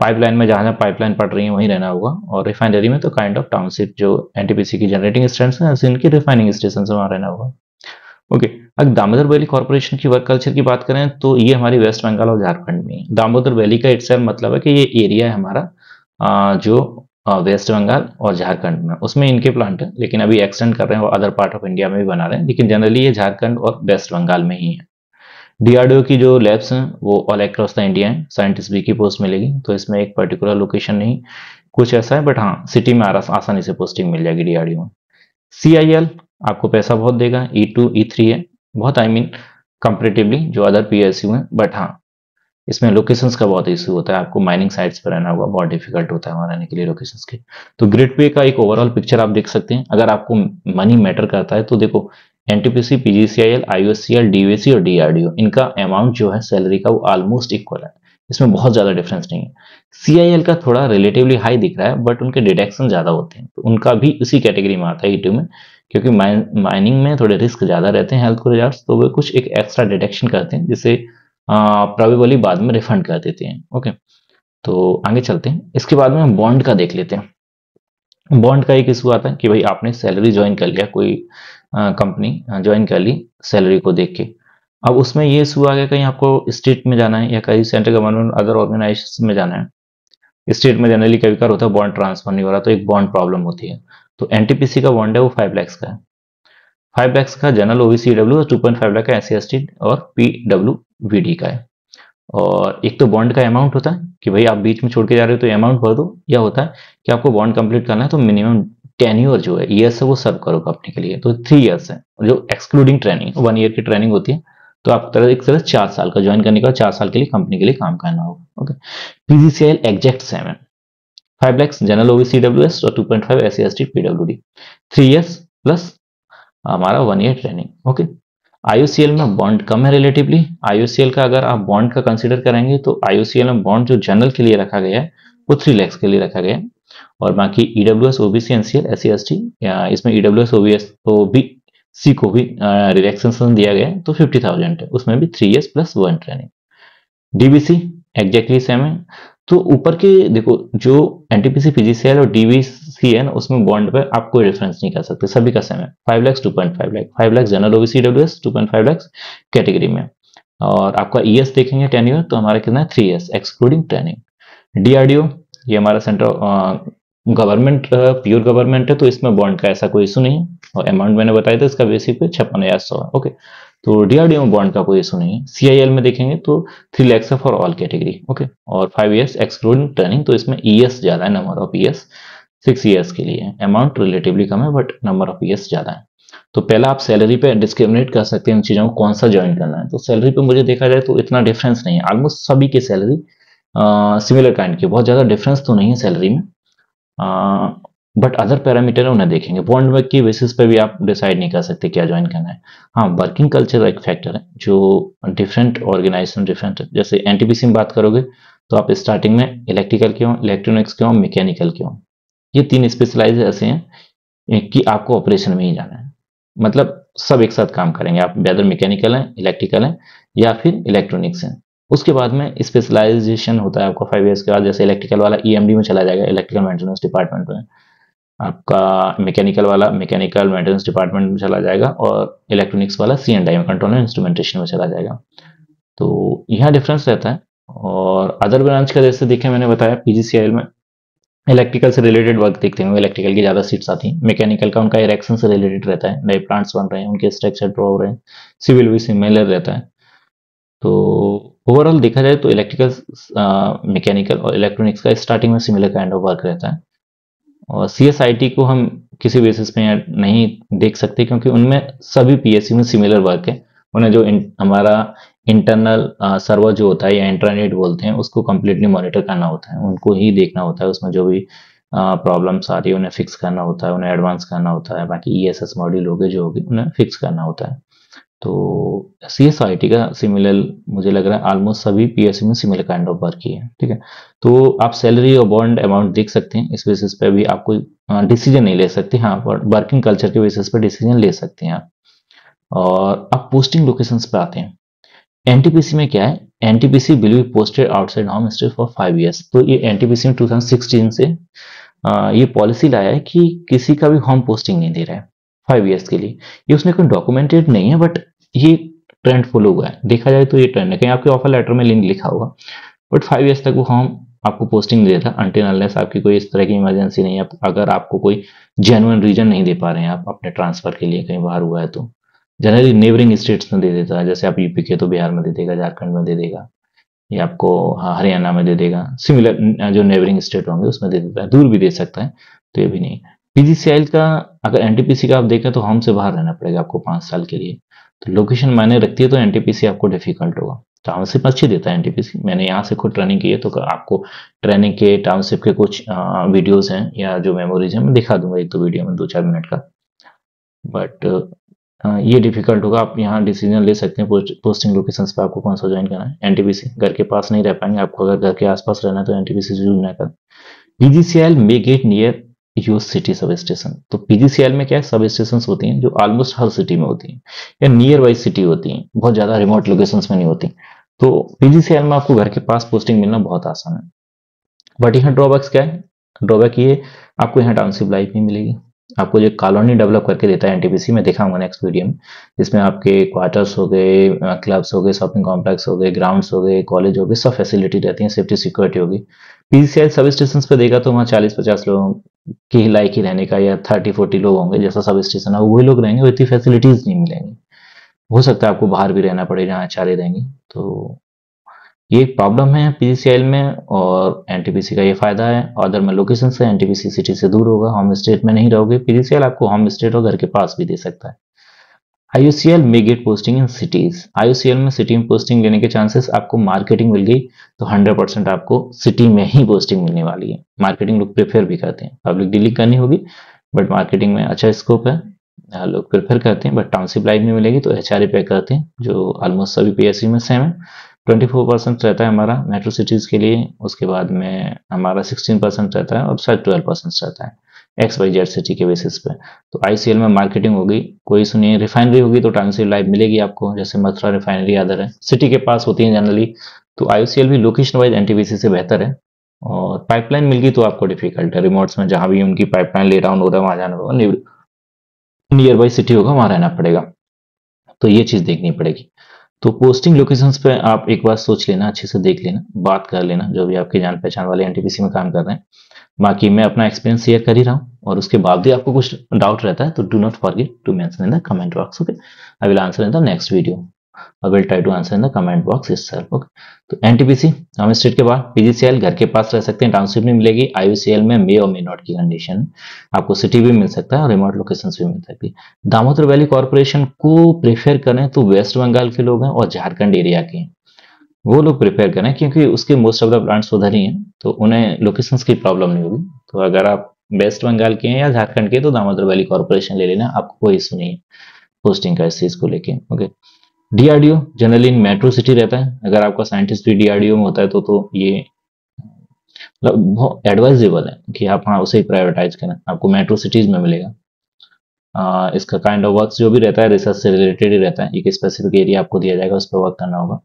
पाइपलाइन में जहाँ जहाँ पाइपलाइन पड़ रही है वहीं रहना होगा, और रिफाइनरी में तो काइंड ऑफ टाउनशिप जो एनटीपीसी की जनरेटिंग स्टेशन है इनकी रिफाइनिंग स्टेशन से वहाँ रहना होगा। ओके। अब दामोदर वैली कॉर्पोरेशन की वर्क कल्चर की बात करें तो ये हमारी वेस्ट बंगाल और झारखंड में है। दामोदर वैली का इट्सेल्फ मतलब है कि ये एरिया है हमारा जो वेस्ट बंगाल और झारखंड में, उसमें इनके प्लांट है, लेकिन अभी एक्सटेंड कर रहे हैं और अदर पार्ट ऑफ इंडिया में भी बना रहे हैं, लेकिन जनरली ये झारखंड और वेस्ट बंगाल में ही है। डीआरडीओ की जो लैब्स हैं वो ऑल अक्रॉस द इंडिया है, साइंटिस्ट भी की पोस्ट मिलेगी, तो इसमें एक पर्टिकुलर लोकेशन नहीं कुछ ऐसा है, बट हाँ सिटी में आसानी से पोस्टिंग मिल जाएगी डीआरडीओ में। सीआईएल आपको पैसा बहुत देगा, E2 E3 है बहुत, आई मीन कंपेरेटिवली जो अदर पीएसयू हैं, बट हाँ इसमें लोकेशंस का बहुत इशू होता है, आपको माइनिंग साइट्स पर रहना होगा, बहुत डिफिकल्ट होता है वहाँ रहने के लिए लोकेशंस के। तो ग्रिड पे का एक ओवरऑल पिक्चर आप देख सकते हैं। अगर आपको मनी मैटर करता है तो देखो, एनटीपीसी, पीजीसीआईएल, आईओसीएल, डीवीसी और डीआरडीओ, इनका अमाउंट जो है सैलरी का वो ऑलमोस्ट इक्वल है, इसमें बहुत ज्यादा डिफरेंस नहीं है। सीआईएल का थोड़ा रिलेटिवली हाई दिख रहा है, बट उनके डिडक्शन ज्यादा होते हैं, तो उनका भी उसी कैटेगरी में आता है E2 में, क्योंकि माइनिंग में थोड़े रिस्क ज्यादा रहते हैं हेल्थ को रिगार्ड्स, तो वे कुछ एक एक्स्ट्रा डिडक्शन करते हैं जिससे प्रोबेबली बाद में रिफंड कर देते हैं। ओके, तो आगे चलते हैं। इसके बाद में हम बॉन्ड का देख लेते हैं। बॉन्ड का एक इशू आता है कि भाई आपने सैलरी ज्वाइन कर लिया, कोई कंपनी ज्वाइन कर ली सैलरी को देख के, अब उसमें ये इशू आ गया कहीं आपको स्टेट में जाना है या कहीं सेंट्रल गवर्नमेंट अदर ऑर्गेनाइजेशन में जाना है। स्टेट में जनरली कभी कभार होता है बॉन्ड ट्रांसफर नहीं हो रहा, तो एक बॉन्ड प्रॉब्लम होती है। तो एनटीपीसी का बॉन्ड है वो 5 लाख का है। 5 लाख का जनरल ओबीसी ईडब्ल्यू और 2.5 लाख का SC/ST और PWVD का है। और एक तो बॉन्ड का अमाउंट होता है कि भाई आप बीच में छोड़ के जा रहे हो तो अमाउंट भर दो, या होता है कि आपको बॉन्ड कंप्लीट करना है तो मिनिमम टेन्योर जो है ईयर्स है वो सर्व करो कंपनी के लिए, तो 3 ईयर्स है, जो एक्सक्लूडिंग ट्रेनिंग 1 ईयर की ट्रेनिंग होती है। तो आप एक तरह 4 साल का ज्वाइन करने के बाद 4 साल के लिए कंपनी के लिए काम करना होगा। ओके। पीजीसीएल एग्जैक्ट सेम है, 5 lakhs जनरल ओबीसी ईडब्ल्यूएस और 2.5 SC/ST PWD, 3 ईयर्स प्लस हमारा 1 ईयर ट्रेनिंग। ओके। आईओसीएल में बॉन्ड कम है रिलेटिवली। आईओसीएल का अगर आप बॉन्ड का कंसीडर करेंगे तो आईओसीएल में बॉन्ड जो जनरल के लिए रखा गया है वो 3 lakhs के लिए रखा गया है, और बाकी ईडब्ल्यूएस, ओबीसी, एनसीएल, SC/ST, इसमें ईडब्ल्यूएस, ओबीसी को भी रिलैक्सेशन दिया गया है तो 50,000 है, उसमें भी 3 years plus 1 training. DBC exactly same है। तो ऊपर के देखो, जो एनटीपीसी, पीजीसीएल और डीबीसी है ना, उसमें बॉन्ड पे आप कोई रेफरेंस नहीं कर सकते, सभी का सेम है। 5 lakh, 2.5 lakh, 5 lakh general OBC WS, 2.5 lakh category में। और आपका ईएस देखेंगे टेन्योर तो हमारा कितना है, 3 ईयर्स एक्सक्लूडिंग ट्रेनिंग। डीआरडीओ ये हमारा सेंट्रल गवर्नमेंट, प्योर गवर्नमेंट है, तो इसमें बॉन्ड का ऐसा कोई इशू नहीं है, और अमाउंट मैंने बताया था इसका बेसिक पे 56,100 है। ओके, तो डीआरडीओ में बॉन्ड का कोई इशू नहीं है। सीआईएल में देखेंगे तो 3 lakhs है फॉर ऑल कैटेगरी। ओके, और 5 ईयर्स एक्सक्लूडिंग ट्रेनिंग, तो इसमें ईएस ज्यादा है, नंबर ऑफ ईयर्स 6 ईयर्स के लिए। अमाउंट रिलेटिवली कम है बट नंबर ऑफ ईयर्स ज्यादा है। तो पहला आप सैलरी पे डिस्क्रिमिनेट कर सकते हैं इन चीजों को, कौन सा ज्वाइन करना है। तो सैलरी पे मुझे देखा जाए तो इतना डिफरेंस नहीं है, ऑलमोस्ट सभी की सैलरी सिमिलर काइंड की, बहुत ज्यादा डिफरेंस तो नहीं है सैलरी में, बट अदर पैरामीटर उन्हें देखेंगे। बॉन्ड की बेसिस पे भी आप डिसाइड नहीं कर सकते क्या ज्वाइन करना है। हाँ, वर्किंग कल्चर एक फैक्टर है जो डिफरेंट ऑर्गेनाइजेशन डिफरेंट है। जैसे एनटीपीसी में बात करोगे तो आप स्टार्टिंग में इलेक्ट्रिकल के हो, इलेक्ट्रॉनिक्स के हो, मैकेनिकल के हो, ये 3 स्पेशलाइज ऐसे हैं कि आपको ऑपरेशन में ही जाना है, मतलब सब एक साथ काम करेंगे आप, वेदर मैकेनिकल है, इलेक्ट्रिकल है या फिर इलेक्ट्रॉनिक्स है। उसके बाद में स्पेशलाइजेशन होता है आपका 5 ईयर्स के बाद, जैसे इलेक्ट्रिकल वाला ईएमडी में चला जाएगा, इलेक्ट्रिकल मेंटेनेंस डिपार्टमेंट में। आपका मैकेनिकल वाला मैकेनिकल मेंटेनेंस डिपार्टमेंट में चला जाएगा, और इलेक्ट्रॉनिक्स वाला C&I में, कंट्रोल एंड इंस्ट्रूमेंटेशन में चला जाएगा। तो यहाँ डिफरेंस रहता है। और अदर ब्रांच का जैसे देखें, मैंने बताया पीजीसीएल में इलेक्ट्रिकल से रिलेटेड वर्क देखते हैं, इलेक्ट्रिकल की ज़्यादा सीट्स आती हैं। मैकेनिकल का उनका इरेक्शन से रिलेटेड रहता है, नए प्लांट्स बन रहे हैं, उनके स्ट्रक्चर ड्रॉ हो रहे हैं। सिविल भी सिमिलर रहता है। तो ओवरऑल देखा जाए तो इलेक्ट्रिकल, मैकेनिकल और इलेक्ट्रॉनिक्स का स्टार्टिंग में सिमिलर काइंड ऑफ वर्क रहता है। और सीएसआईटी को हम किसी बेसिस पे नहीं देख सकते, क्योंकि उनमें सभी पीएसयू में सिमिलर वर्क है। उन्हें जो हमारा इंटरनल सर्वर जो होता है या इंटरनेट बोलते हैं, उसको कंप्लीटली मॉनिटर करना होता है, उनको ही देखना होता है। उसमें जो भी प्रॉब्लम्स आ रही है उन्हें फिक्स करना होता है, उन्हें एडवांस करना होता है। बाकी ईएसएस मॉड्यूल हो गए जो होगी, उन्हें फिक्स करना होता है। तो सीएसआईटी का सिमिलर मुझे लग रहा है ऑलमोस्ट सभी पीएसयू में सिमिलर काइंड ऑफ वर्क ही है। ठीक है, तो आप सैलरी और बॉन्ड अमाउंट देख सकते हैं। इस बेसिस पे भी आप कोई डिसीजन नहीं ले सकते। हाँ, वर्किंग कल्चर के बेसिस पे डिसीजन ले सकते हैं आप। और अब पोस्टिंग लोकेशंस पे आते हैं। एनटीपीसी में क्या है, NTPC will be posted outside home state for 5 years. तो ये एनटीपीसी में 2016 से ये पॉलिसी लाया है कि किसी का भी होम पोस्टिंग नहीं दे रहा है 5 ईयर्स के लिए। ये उसमें कोई डॉक्यूमेंटेड नहीं है, बट ये ट्रेंड फॉलो हुआ है। देखा जाए तो ये ट्रेंड है, कहीं आपके ऑफर लेटर में लिंक लिखा होगा, बट 5 ईयर्स तक वो होम आपको पोस्टिंग नहीं देता, अनटिल अनलेस आपकी कोई इस तरह की इमरजेंसी नहीं है, अगर आपको कोई जेन्युइन रीजन नहीं दे पा रहे हैं आप अपने ट्रांसफर के लिए, कहीं बाहर हुआ है तो। जनरली नेबरिंग स्टेट्स में दे देता है, जैसे आप यूपी के तो बिहार में दे देगा, झारखंड में दे देगा, या आपको हरियाणा में दे देगा। सिमिलर जो नेबरिंग स्टेट होंगे उसमें दे देता है, दूर भी दे सकता है। तो ये भी नहीं। पीजीसीएल का अगर एनटीपीसी का आप देखें तो होम से बाहर रहना पड़ेगा आपको 5 साल के लिए। तो लोकेशन मायने रखती है, तो एनटीपीसी आपको डिफिकल्ट होगा। टाउनशिप अच्छी देता है एनटीपीसी, मैंने यहाँ से खुद ट्रेनिंग की है, तो आपको ट्रेनिंग के टाउनशिप के कुछ वीडियोस हैं या जो मेमोरीज हैं मैं दिखा दूंगा एक दो वीडियो में, 2-4 मिनट का। बट ये डिफिकल्ट होगा। आप यहाँ डिसीजन ले सकते हैं पोस्टिंग लोकेशंस पे आपको कौन सा ज्वाइन करना है। एनटीपीसी घर के पास नहीं रह पाएंगे, आपको अगर घर के आसपास रहना है तो एनटीपीसी जरूर ना करें। PGCL may gate near your city sub station. तो पीजीसीएल में क्या है, सब स्टेशन होती हैं जो ऑलमोस्ट हर सिटी में होती हैं या नियर बाई सिटी होती हैं, बहुत ज्यादा रिमोट लोकेशन में नहीं होती। तो पीजीसीएल में आपको घर के पास पोस्टिंग मिलना बहुत आसान है। बट यहाँ ड्रॉबैक्स क्या है, ड्रॉबैक ये आपको यहाँ टाउनशिप लाइफ नहीं मिलेगी। आपको जो कॉलोनी डेवलप करके देता है एनटीपीसी, में दिखाऊंगा नेक्स्ट वीडियो में, जिसमें आपके क्वार्टर्स हो गए, क्लब्स हो गए, शॉपिंग कॉम्प्लेक्स हो गए, ग्राउंड्स हो गए, कॉलेज हो गए, सब फैसिलिटी रहती है, सेफ्टी सिक्योरिटी होगी। पीजीसीएल सब स्टेशन पे देगा तो वहाँ 40-50 लोगों की ही लायक ही रहने का, या 30-40 लोग होंगे, जैसा सब स्टेशन है वही लोग रहेंगे, इतनी फैसिलिटीज नहीं मिलेंगी। हो सकता है आपको बाहर भी रहना पड़े जहाँ 4 रहेंगे। तो ये एक प्रॉब्लम है पीजीसीएल में, और एनटीपीसी का ये फायदा है। अदर में लोकेशन से एनटीपीसी सिटी से दूर होगा, होम स्टेट में नहीं रहोगे। पीजीसीएल आपको होम स्टेट और घर के पास भी दे सकता है। IUCL may get posting in cities. IUCL में सिटी में पोस्टिंग लेने के चांसेस, आपको मार्केटिंग मिल गई तो 100% आपको सिटी में ही पोस्टिंग मिलने वाली है। मार्केटिंग लोग प्रेफर भी करते हैं, पब्लिक डीलिंग करनी होगी, बट मार्केटिंग में अच्छा स्कोप है, लोग प्रेफर करते हैं। बट टाउनशिप लाइफ में मिलेगी तो एचआरए पे करते हैं, जो ऑलमोस्ट सभी पीएसयू में सेम है। 24% रहता है हमारा मेट्रो सिटीज के लिए, उसके बाद में हमारा 16% रहता है, और शायद 12% रहता है XYZ सिटी के बेसिस पे। तो आईसीएल में मार्केटिंग होगी, कोई सुनिए रिफाइनरी होगी तो टाउनशिप लाइफ मिलेगी आपको, जैसे मथुरा रिफाइनरी अदर है, सिटी के पास होती है जनरली। तो आईसीएल भी लोकेशन वाइज एनटीपीसी से बेहतर है। और पाइपलाइन मिल गई तो आपको डिफिकल्ट है, रिमोट्स में जहां भी उनकी पाइपलाइन ले डाउन हो रहा है वहां जाना होगा, नियर बाई सिटी होगा वहां रहना पड़ेगा। तो ये चीज देखनी पड़ेगी। तो पोस्टिंग लोकेशंस पे आप एक बार सोच लेना, अच्छे से देख लेना, बात कर लेना जो भी आपके जान पहचान वाले एनटीपीसी में काम कर रहे हैं। बाकी मैं अपना एक्सपीरियंस शेयर कर ही रहा हूँ, और उसके बाद भी आपको कुछ डाउट रहता है तो do not forget to mention in the comment box. Okay, I will answer in the next video. I will try to answer in the comment box itself। Okay, तो एनटीपीसी होम स्टेट के बाद, PGCL घर के पास रह सकते हैं, township नहीं मिलेगी। आईयूसीएल में मे और मे नॉट की कंडीशन, आपको सिटी भी मिल सकता है और रिमोट लोकेशन भी मिल सकती है। दामोदर वैली कॉर्पोरेशन को प्रेफर करें तो वेस्ट बंगाल के लोग हैं और झारखंड एरिया के हैं, वो लोग प्रिपेयर करें, क्योंकि उसके मोस्ट ऑफ द प्लांट्स उधर ही हैं, तो उन्हें लोकेशंस की प्रॉब्लम नहीं होगी। तो अगर आप वेस्ट बंगाल के हैं या झारखंड के तो दामोदर वैली कॉर्पोरेशन ले लेना, आपको कोई इशू नहीं है पोस्टिंग का इस चीज को लेके। Okay, DRDO generally in metro city रहता है, अगर आपका साइंटिस्ट भी डीआरडीओ में होता है तो ये मतलब बहुत एडवाइजेबल है कि आप हाँ उसे ही प्रायोरिटाइज करें, आपको मेट्रो सिटीज में मिलेगा। इसका काइंड ऑफ वर्क जो भी रहता है रिसर्च से रिलेटेड ही रहता है, एक स्पेसिफिक एरिया आपको दिया जाएगा, उस पर वर्क करना होगा।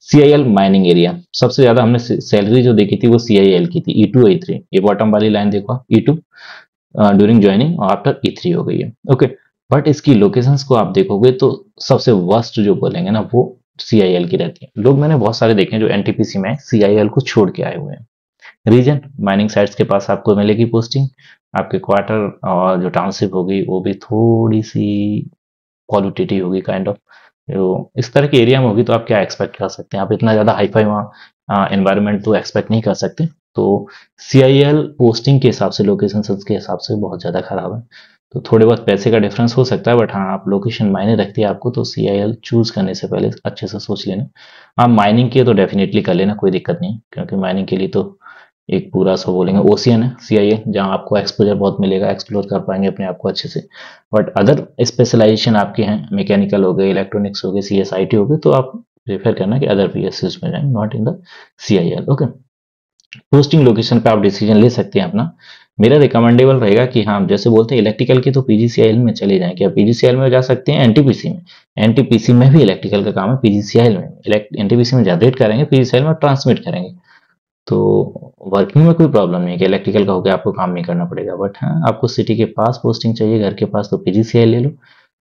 CIL माइनिंग एरिया, सबसे ज्यादा हमने सैलरी जो देखी थी वो CIL की थी, E2 E3, ये बॉटम वाली लाइन देखो, E2 ड्यूरिंग ज्वाइनिंग और आफ्टर E3 हो गई है। ओके, बट इसकी लोकेशंस को आप देखोगे तो सबसे वर्स्ट जो बोलेंगे ना वो CIL की रहती है। लोग मैंने बहुत सारे देखे हैं जो NTPC में CIL को छोड़ के आए हुए हैं। रीजन, माइनिंग साइट्स के पास आपको मिलेगी पोस्टिंग, आपके क्वार्टर और जो टाउनशिप होगी वो भी थोड़ी सी पॉल्यूटेटिव होगी, काइंड ऑफ। तो इस तरह के एरिया में होगी तो आप क्या एक्सपेक्ट कर सकते हैं, आप इतना ज़्यादा हाईफाई वहाँ एनवायरनमेंट तो एक्सपेक्ट नहीं कर सकते। तो CIL पोस्टिंग के हिसाब से, लोकेशन के हिसाब से बहुत ज़्यादा खराब है। तो थोड़े बहुत पैसे का डिफरेंस हो सकता है, बट हाँ, आप लोकेशन मायने रखती है आपको, तो CIL चूज करने से पहले अच्छे से सोच लेना। आप माइनिंग के तो डेफिनेटली कर लेना, कोई दिक्कत नहीं, क्योंकि माइनिंग के लिए तो एक पूरा सो बोलेंगे ओशियन है CIL, जहाँ आपको एक्सपोजर बहुत मिलेगा, एक्सप्लोर कर पाएंगे अपने आप को अच्छे से। बट अदर स्पेशलाइजेशन आपके हैं, मैकेनिकल हो गए, इलेक्ट्रॉनिक्स हो गए, CSIT हो गए, तो आप प्रेफर करना कि अदर PSUs में जाएं, not in the CIL। Okay, posting location पे आप डिसीजन ले सकते हैं अपना। मेरा रिकमेंडेबल रहेगा कि हाँ, जैसे बोलते हैं इलेक्ट्रिकल की तो PGCIL में चले जाएं, क्या PGCIL में जा सकते हैं, NTPC में। NTPC में भी इलेक्ट्रिकल का काम है, PGCIL में NTPC में जनरेट करेंगे, PGCIL में ट्रांसमिट करेंगे। तो वर्किंग में कोई प्रॉब्लम नहीं है कि इलेक्ट्रिकल का हो गया आपको काम नहीं करना पड़ेगा, बट हाँ, आपको सिटी के पास पोस्टिंग चाहिए, घर के पास, तो PGCIL ले लो।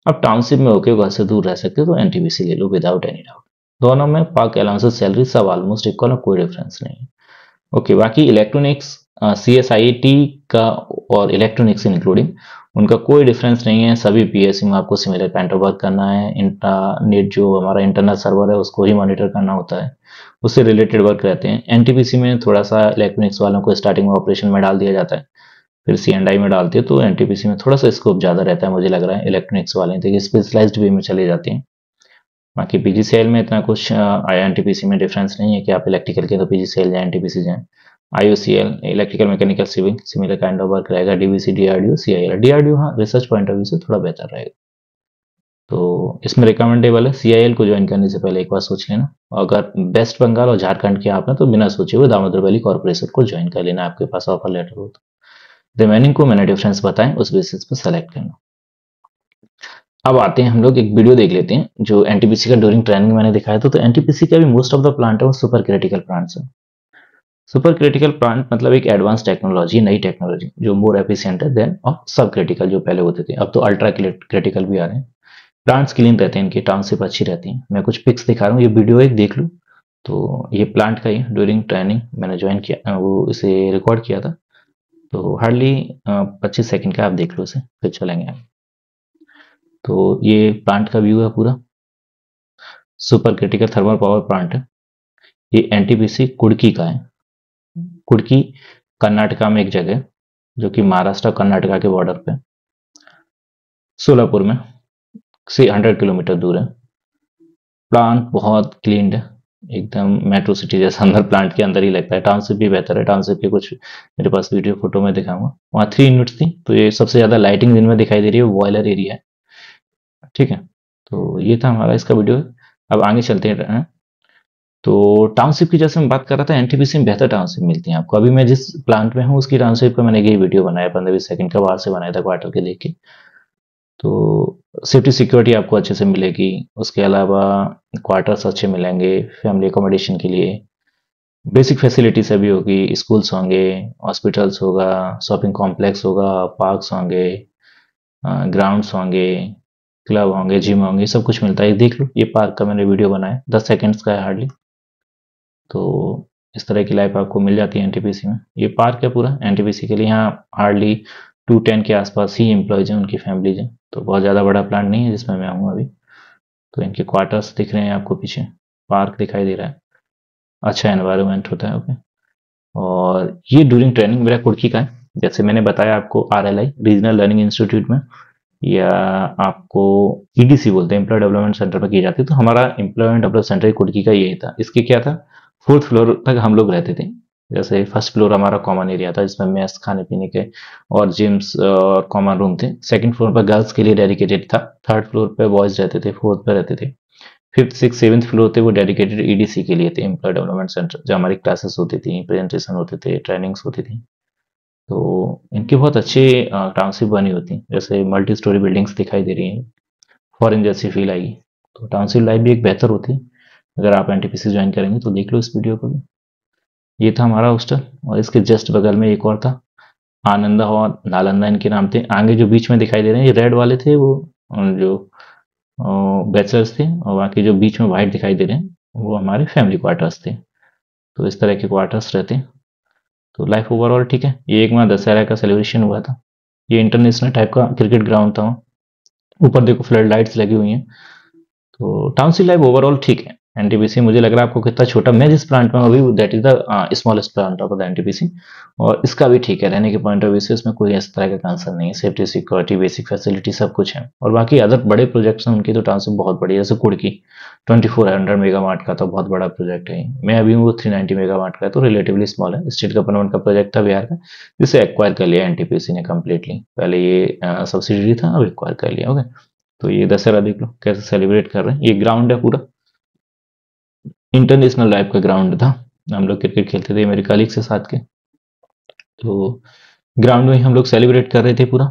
अब टाउनशिप में होके घर से दूर रह सकते हो तो NTPC ले लो, विदाउट एनी डाउट। दोनों में पार्क अलाउंसेस, सैलरी सब ऑलमोस्ट इक्वल और कोई डिफरेंस नहीं है। ओके, बाकी इलेक्ट्रॉनिक्स, CSIT का और इलेक्ट्रॉनिक्स इंक्लूडिंग, उनका कोई डिफरेंस नहीं है। सभी PSU में आपको सिमिलर काइंड ऑफ वर्क करना है। इंटरनेट जो हमारा इंटरनल सर्वर है उसको ही मॉनिटर करना होता है, उससे रिलेटेड वर्क रहते हैं। NTPC में थोड़ा सा इलेक्ट्रॉनिक्स वालों को स्टार्टिंग में ऑपरेशन में डाल दिया जाता है, फिर C&I में डालते हैं, तो NTPC में थोड़ा सा स्कोप ज़्यादा रहता है मुझे लग रहा है। इलेक्ट्रॉनिक्स वाले देखिए स्पेशलाइज्ड वे में चले जाते हैं। बाकी PGCIL में इतना कुछ NTPC में डिफरेंस नहीं है कि आप इलेक्ट्रिकल के तो PGCIL जाए, NTPC जाए। IOCL, electrical mechanical civil, similar kind of work रहेगा। DVC, DRDO, CIL, DRDO हाँ रिसर्च पॉइंट ऑफ व्यू से थोड़ा बेहतर रहेगा। तो इसमें रिकमेंडेबल है CIL को ज्वाइन करने से पहले एक बार सोच लेना। अगर वेस्ट बंगाल और झारखंड के आप हैं तो बिना सोचे हुए दामोदर वैली कॉर्पोरेशन को ज्वाइन कर लेना, आपके पास ऑफर लेटर हो तो। रिमेनिंग को मैंने डिफरेंस बताएं, उस बेसिस पर सेलेक्ट करना। अब आते हैं हम लोग एक वीडियो देख लेते हैं जो NTPC का ड्यूरिंग ट्रेनिंग मैंने दिखाया था। तो NTPC का भी मोस्ट ऑफ द प्लांट है वो सुपर क्रिटिकल प्लांट्स है। सुपर क्रिटिकल प्लांट मतलब एक एडवांस टेक्नोलॉजी, नई टेक्नोलॉजी जो मोर एफिशिएंट है देन और सब क्रिटिकल जो पहले होते थे, अब तो अल्ट्रा क्रिटिकल भी आ रहे हैं। प्लांट्स क्लीन रहते हैं, इनकी टाउनशिप अच्छी रहती है। मैं कुछ पिक्स दिखा रहा हूँ, ये वीडियो एक देख लूँ। तो ये प्लांट का ही ड्यूरिंग ट्रेनिंग मैंने ज्वाइन किया, वो इसे रिकॉर्ड किया था। तो हार्डली 25 सेकंड का आप देख लो इसे, फिर चलेंगे आगे। तो ये प्लांट का व्यू है पूरा, super critical thermal power plant है। ये NTPC कुडकी का है। कुडकी कर्नाटका में एक जगह है, जो कि महाराष्ट्र कर्नाटका के बॉर्डर पे, सोलापुर में से 100 किलोमीटर दूर है। प्लांट बहुत क्लीन है, एकदम मेट्रो सिटी जैसा अंदर प्लांट के अंदर ही लगता है। टाउनशिप भी बेहतर है, टाउनशिप के कुछ मेरे पास वीडियो फोटो में दिखाऊंगा। वहाँ 3 यूनिट्स थी, तो ये सबसे ज्यादा लाइटिंग दिन में दिखाई दे रही है, बॉयलर एरिया है। ठीक है, तो ये था हमारा इसका वीडियो। अब आगे चलते हैं। तो टाउनशिप की जैसे मैं बात कर रहा था, NTPC में बेहतर टाउनशिप मिलती है आपको। अभी मैं जिस प्लांट में हूँ उसकी टाउनशिप का मैंने यही वीडियो बनाया, 15-20 सेकंड का, बाहर से बनाया था क्वार्टर के लेके। तो सेफ्टी सिक्योरिटी आपको अच्छे से मिलेगी, उसके अलावा क्वार्टर्स अच्छे मिलेंगे फैमिली अकोमोडेशन के लिए। बेसिक फैसिलिटी सभी होगी, स्कूल्स होंगे, हॉस्पिटल्स होगा, शॉपिंग कॉम्प्लेक्स होगा, पार्क्स होंगे, ग्राउंड्स होंगे, क्लब होंगे, जिम होंगे, सब कुछ मिलता है। देख लो, ये पार्क का मैंने वीडियो बनाया, 10 सेकेंड्स का है हार्डली। तो इस तरह की लाइफ आपको मिल जाती है NTPC में। ये पार्क है पूरा NTPC के लिए। यहाँ हार्डली 210 के आसपास ही एम्प्लॉयज हैं, उनकी फैमिलीज हैं, तो बहुत ज़्यादा बड़ा प्लांट नहीं है जिसमें मैं हूँ अभी। तो इनके क्वार्टर्स दिख रहे हैं आपको पीछे, पार्क दिखाई दे रहा है, अच्छा एनवायरनमेंट होता है। ओके, और ये ड्यूरिंग ट्रेनिंग मेरा कुर्की का है। जैसे मैंने बताया आपको, RLI रीजनल लर्निंग इंस्टीट्यूट में, या आपको EDC बोलते हैं, एम्प्लॉय डेवलपमेंट सेंटर पर की जाती है। तो हमारा एम्प्लॉयमेंट डेवलपमेंट सेंटर कुर्की का यही था। इसके क्या था, 4th फ्लोर तक हम लोग रहते थे। जैसे फर्स्ट फ्लोर हमारा कॉमन एरिया था जिसमें मेस, खाने पीने के और जिम्स और कॉमन रूम थे। सेकंड फ्लोर पर गर्ल्स के लिए डेडिकेटेड था। थर्ड फ्लोर पे बॉयज रहते थे, फोर्थ पे रहते थे। फिफ्थ, सिक्स, सेवन्थ फ्लोर थे वो डेडिकेटेड EDC के लिए थे, एम्प्लॉय डेवलपमेंट सेंटर, जो हमारी क्लासेस होती थी, प्रेजेंटेशन होते थे, ट्रेनिंग्स होती थी। तो इनकी बहुत अच्छी टाउनशिप बनी होती, जैसे मल्टी स्टोरी बिल्डिंग्स दिखाई दे रही हैं, फॉरेन जैसी फील आएगी। तो टाउनशिप लाइफ भी एक बेहतर होती है। अगर आप एनटीपीसी ज्वाइन करेंगे तो देख लो इस वीडियो को भी। ये था हमारा हॉस्टल और इसके जस्ट बगल में एक और था, आनंदा और नालंदा इनके नाम थे। आगे जो बीच में दिखाई दे रहे हैं ये रेड वाले थे, वो जो बैचलर्स थे, और बाकी जो बीच में वाइट दिखाई दे रहे हैं वो हमारे फैमिली क्वार्टर्स थे। तो इस तरह के क्वार्टर्स रहते हैं। तो लाइफ ओवरऑल ठीक है। ये एक वहाँ दशहरा का सेलिब्रेशन हुआ था। ये इंटरनेशनल टाइप का क्रिकेट ग्राउंड था। ऊपर देखो फ्लड लाइट्स लगी हुई हैं। तो टाउनशिप लाइफ ओवरऑल ठीक है। एनटीपीसी मुझे लग रहा है आपको कितना छोटा, मैं जिस प्लांट में अभी that is the smallest plant of the NTPC, और इसका भी ठीक है रहने के पॉइंट ऑफ व्यू से। इसमें कोई इस तरह का कंसर्न नहीं है। सेफ्टी, सिक्योरिटी, बेसिक फैसिलिटी सब कुछ है। और बाकी अदर बड़े प्रोजेक्ट्स हैं उनकी तो टाउनशिप बहुत बड़ी है। जैसे कुड़की 2400 मेगावाट का तो बहुत बड़ा प्रोजेक्ट है। मैं अभी वो 390 मेगावाट का है, तो रिलेटिवली स्मॉल है। स्टेट गवर्नमेंट का प्रोजेक्ट था बिहार का, जिसे एक्वायर कर लिया एनटीपीसी ने कम्प्लीटली। पहले ये सब्सिडी था, अब एक्वायर कर लिया। ओके, तो ये दशहरा देख लो कैसे सेलिब्रेट कर रहे हैं। ये ग्राउंड है पूरा इंटरनेशनल टाइप का ग्राउंड था। हम लोग क्रिकेट खेलते थे मेरे कलीग से साथ के। तो ग्राउंड में ही हम लोग सेलिब्रेट कर रहे थे पूरा।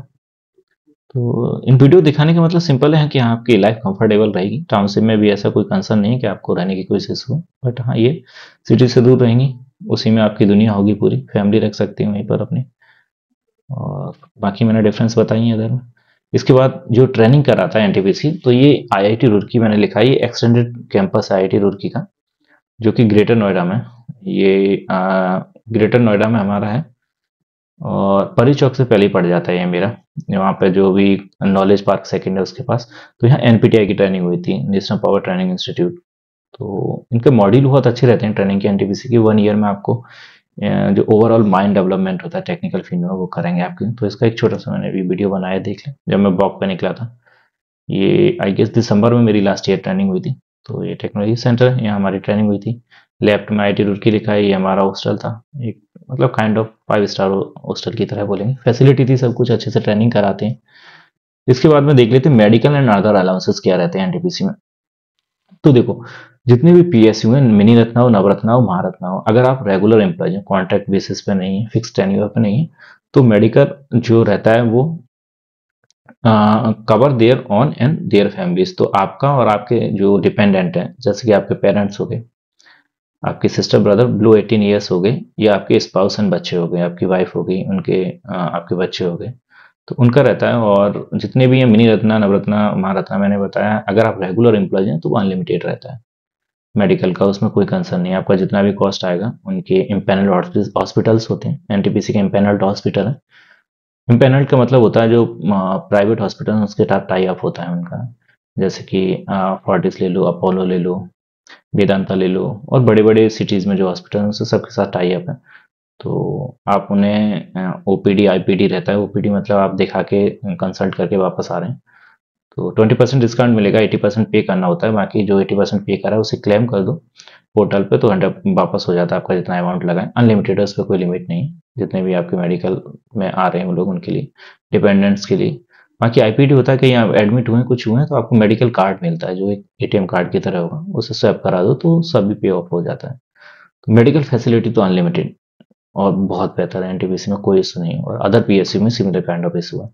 तो इन वीडियो दिखाने का मतलब सिंपल है कि आपकी लाइफ कंफर्टेबल रहेगी। टाउनशिप में भी ऐसा कोई कंसर्न नहीं है कि आपको रहने की कोई इशू हो। बट हाँ, ये सिटी से दूर रहेंगी, उसी में आपकी दुनिया होगी पूरी। फैमिली रख सकती हैं वहीं पर अपनी। और बाकी मैंने डिफरेंस बताई है इधर में। इसके बाद जो ट्रेनिंग कराता है एनटीपीसी, तो ये आईआईटी रुड़की मैंने लिखा है, ये एक्सटेंडेड कैंपस आईआईटी रुड़की का, जो कि ग्रेटर नोएडा में। ये ग्रेटर नोएडा में हमारा है, और परी चौक से पहले ही पड़ जाता है ये मेरा। वहाँ पे जो भी नॉलेज पार्क सेकेंड है उसके पास। तो यहाँ एनपीटीआई की ट्रेनिंग हुई थी, नेशनल पावर ट्रेनिंग इंस्टीट्यूट। तो इनके मॉड्यूल बहुत अच्छे रहते हैं ट्रेनिंग के। एनटीपीसी की 1 ईयर में आपको जो ओवरऑल माइंड डेवलपमेंट होता है टेक्निकल फील्ड में, वो करेंगे आपके। तो इसका एक छोटा सा मैंने भी वीडियो बनाया, देख लें, जब मैं बॉक पे निकला था। ये आई गेस दिसंबर में मेरी लास्ट ईयर ट्रेनिंग हुई थी। तो ये टेक्नोलॉजी सेंटर है, यहाँ हमारी ट्रेनिंग हुई थी। लेफ्ट में आईटी रुड़की लिखा है, ये हमारा हॉस्टल था। एक मतलब काइंड ऑफ 5 स्टार हॉस्टल की तरह बोलेंगे। फैसिलिटी थी, सब कुछ अच्छे से, ट्रेनिंग कराते हैं। इसके बाद में देख लेते हैं मेडिकल एंड अदर अलाउंसेस क्या रहते हैं एनटीपीसी में। तो देखो, जितने भी पीएसयू हैं, मिनी रत्ना हो, नवरत्ना हो, महारत्ना हो, अगर आप रेगुलर एम्प्लॉय हैं, कॉन्ट्रैक्ट बेसिस पे नहीं है, फिक्स टेन्योर पे नहीं है, तो मेडिकल जो रहता है वो cover their on and their families. तो आपका और आपके जो डिपेंडेंट हैं, जैसे कि आपके पेरेंट्स हो गए, आपके सिस्टर ब्रदर बिलो 18 ईयर्स हो गए, या आपके स्पाउस एंड बच्चे हो गए, आपकी वाइफ हो गई, उनके आपके बच्चे हो गए, तो उनका रहता है। और जितने भी हैं मिनी रत्ना, नवरत्ना, महारत्ना, मैंने बताया, अगर आप रेगुलर एम्प्लॉय हैं तो वो अनलिमिटेड रहता है मेडिकल का। उसमें कोई कंसर्न नहीं है। आपका जितना भी कॉस्ट आएगा, उनके इम्पैनल्ड हॉस्पिटल्स होते हैं, एनटीपीसी के इम्पैनल्ड हॉस्पिटल है। इम्पैनल्ड का मतलब होता है जो प्राइवेट हॉस्पिटल उसके साथ टाई अप होता है उनका। जैसे कि फोर्टिस ले लो, अपोलो ले लो, वेदांता ले लो, और बड़े बड़े सिटीज़ में जो हॉस्पिटल हैं उससे सबके साथ टाई अप है। तो आप उन्हें ओपीडी आईपीडी रहता है। ओपीडी मतलब आप दिखा के कंसल्ट करके वापस आ रहे हैं, तो 20% डिस्काउंट मिलेगा। 80% पे करना होता है, बाकी जो 80% पे करा है उसे क्लेम कर दो पोर्टल पे, तो 100 वापस हो जाता है आपका, जितना अमाउंट लगा है। अनलिमिटेड है, उस पर कोई लिमिट नहीं है। जितने भी आपके मेडिकल में आ रहे हैं वो लोग, उनके लिए, डिपेंडेंट्स के लिए। बाकी आईपीडी होता है कि यहाँ एडमिट हुए, कुछ हुए हैं, तो आपको मेडिकल कार्ड मिलता है जो एक एटीएम कार्ड की तरह होगा, उसे स्वैप करा दो तो सब भी पे ऑफ हो जाता है। तो मेडिकल फैसिलिटी तो अनलिमिटेड और बहुत बेहतर है। एनटीपीसी में कोई इशू नहीं है, और अदर पीएसयू में सिमिलर काइंड ऑफ इशू है।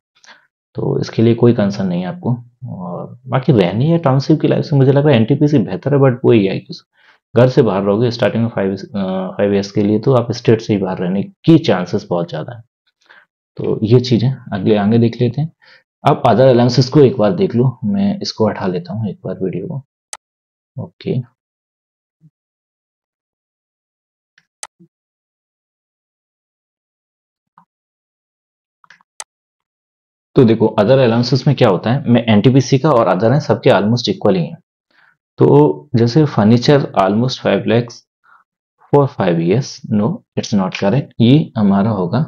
तो इसके लिए कोई कंसर्न नहीं है आपको। और बाकी रहनी है टाउनशिप की लाइफ से, मुझे लगा एनटीपीसी बेहतर है, बट वही है कि घर से बाहर रहोगे स्टार्टिंग में 5 ईयर्स के लिए, तो आप स्टेट से ही बाहर रहने की चांसेस बहुत ज़्यादा है। तो ये चीज़ है। अगले आगे देख लेते हैं। अब अदर अलाउंसेस को एक बार देख लो। मैं इसको हटा लेता हूँ एक बार वीडियो को। ओके, तो देखो अदर अलाउंसेस में क्या होता है। मैं एनटीपीसी का और अदर है, सबके ऑलमोस्ट इक्वल ही हैं। तो जैसे furniture almost 5 lakhs for 5 years, no it's not correct, ये हमारा होगा,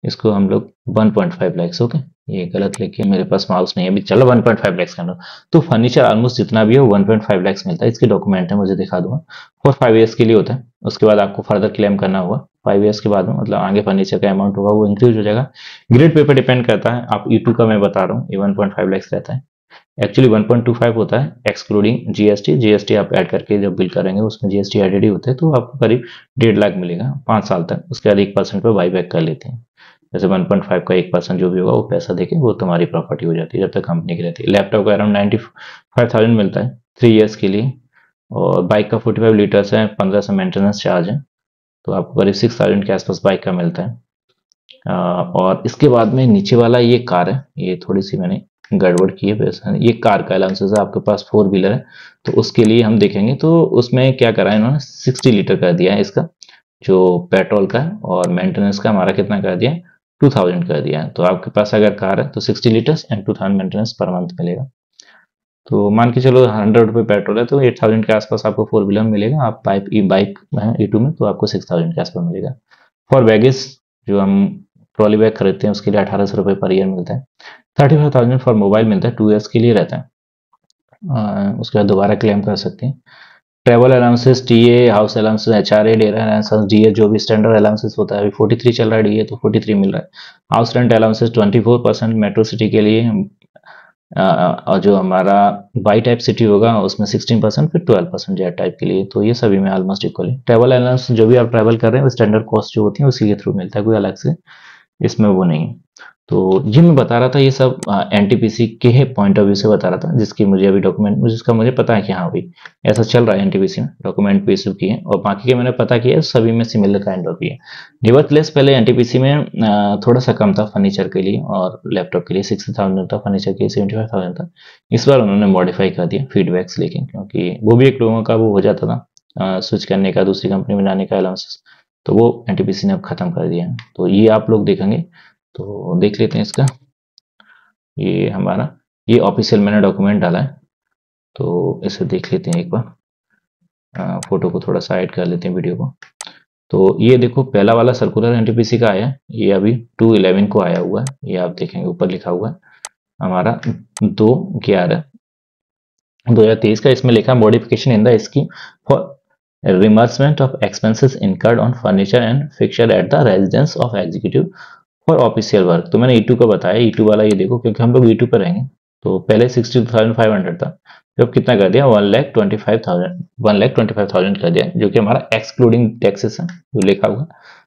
इसको हम लोग 1.5 lakhs। ओके, ये गलत लिखे, मेरे पास माउस नहीं है अभी, चलो 1.5 lakhs कर लो। तो फर्नीचर ऑलमोस्ट जितना भी है 1.5 lakhs मिलता है। इसके डॉक्यूमेंट है, मुझे दिखा दूंगा। फॉर 5 years के लिए होता है। उसके बाद आपको फर्दर क्लेम करना होगा 5 years के बाद में, मतलब आगे फर्नीचर का अमाउंट होगा वो इंक्रीज हो जाएगा। ग्रेड पे डिपेंड करता है। आप E2 का मैं बता रहा हूँ, ये 1.5 lakhs रहता है। एक्चुअली 1.25 होता है एक्सक्लूडिंग जीएसटी। जीएसटी आप ऐड करके जब बिल करेंगे उसमें जीएसटी एडेड ही होते हैं, तो आपको करीब 1.5 लाख मिलेगा 5 साल तक। उसके बाद 1% पे बाई बैक कर लेते हैं। जैसे 1.5 का 1% जो भी होगा वो पैसा देके वो तुम्हारी प्रॉपर्टी हो जाती है जब तक कंपनी की रहती है। लैपटॉप का अराउंड 95,000 मिलता है 3 years के लिए। और बाइक का 45 लीटर्स है, 1500 मेंटेनेंस चार्ज है, तो आपको करीब 6000 के आसपास बाइक का मिलता है। और इसके बाद में नीचे वाला ये कार है, ये थोड़ी सी मैंने गड़बड़ की है वैसे, ये कार का अलाउंसेस है, आपके पास 4 व्हीलर है तो उसके लिए हम देखेंगे तो उसमें क्या करा है इन्होंने, 60 लीटर कर दिया है इसका जो पेट्रोल का है, और मेंटेनेंस का हमारा कितना कर दिया है, 2000 कर दिया है। तो आपके पास अगर कार है तो 60 litres and 2000 maintenance per month मिलेगा। तो मान के चलो 100 रुपये पेट्रोल है तो 8000 के आसपास आपको 4 व्हीलर मिलेगा। आप बाइक है E2 में तो आपको 6000 के आसपास मिलेगा। फॉर बैगेज जो हम ट्रॉली बैग खरीदते हैं उसके लिए 1800 रुपये पर ईयर मिलता है। 35,000 फॉर मोबाइल मिलता है, 2 ईयर्स के लिए रहता है। उसके बाद दोबारा क्लेम कर सकते हैं। Travel allowances, TA, house allowances, HRA, dearness allowances, DA जो भी स्टैंडर्ड अलाउंसेस होता है, अभी 43 चल रहा है, डीए तो 43 मिल रहा है। House rent allowances 24% metro city के लिए, और जो हमारा बाई टाइप सिटी होगा उसमें 16%, फिर 12% जेड टाइप के लिए। तो ये सभी में ऑलमोस्ट इक्वल है। ट्रैवल अलाउंस जो भी आप ट्रैवल कर रहे हैं वो स्टैंडर्ड कॉस्ट जो होती है उसी के थ्रू मिलता है, कोई अलग से इसमें वो नहीं है। तो ये मैं बता रहा था, ये सब एनटीपीसी के पॉइंट ऑफ व्यू से बता रहा था, जिसकी मुझे अभी डॉक्यूमेंट जिसका मुझे पता है कि हाँ भाई ऐसा चल रहा है एनटीपीसी में, डॉक्यूमेंट भी इशू किए हैं, और बाकी के मैंने पता किया है सभी में सिमिलर काइंड ऑफ ही है। नेवरथलेस पहले एनटीपीसी में थोड़ा सा कम था फर्नीचर के लिए और लैपटॉप के लिए, 60,000 था, फर्नीचर के लिए 75,000 था। इस बार उन्होंने मॉडिफाई कर दिया फीडबैक्स लेके, क्योंकि वो भी एक लोगों का वो हो जाता था स्विच करने का, दूसरी कंपनी में जाने का अलाउंसेस, तो वो एनटीपीसी ने अब खत्म कर दिया है। तो ये आप लोग देखेंगे तो देख लेते हैं इसका, ये हमारा ये ऑफिशियल मैंने डॉक्यूमेंट डाला है तो इसे देख लेते हैं एक बार। फोटो को थोड़ा सा ऐड कर लेते हैं वीडियो को। तो ये देखो पहला वाला सर्कुलर एनटीपीसी का आया है, ये अभी 2/11 को आया हुआ है, ये आप देखेंगे ऊपर लिखा हुआ है हमारा 2/11/2023 का। इसमें लिखा modification in the scheme for reimbursement of expenses incurred on furniture and fixture at the residence of executive for official work. तो मैंने E2 का बताया, E2 वाला ये देखो, क्योंकि हम लोग E2 पे रहेंगे। तो पहले 62,500 था, तो अब कितना कर दिया, 1,25,000 कर दिया, जो कि हमारा एक्सक्लूडिंग टैक्सेस है जो लिखा हुआ।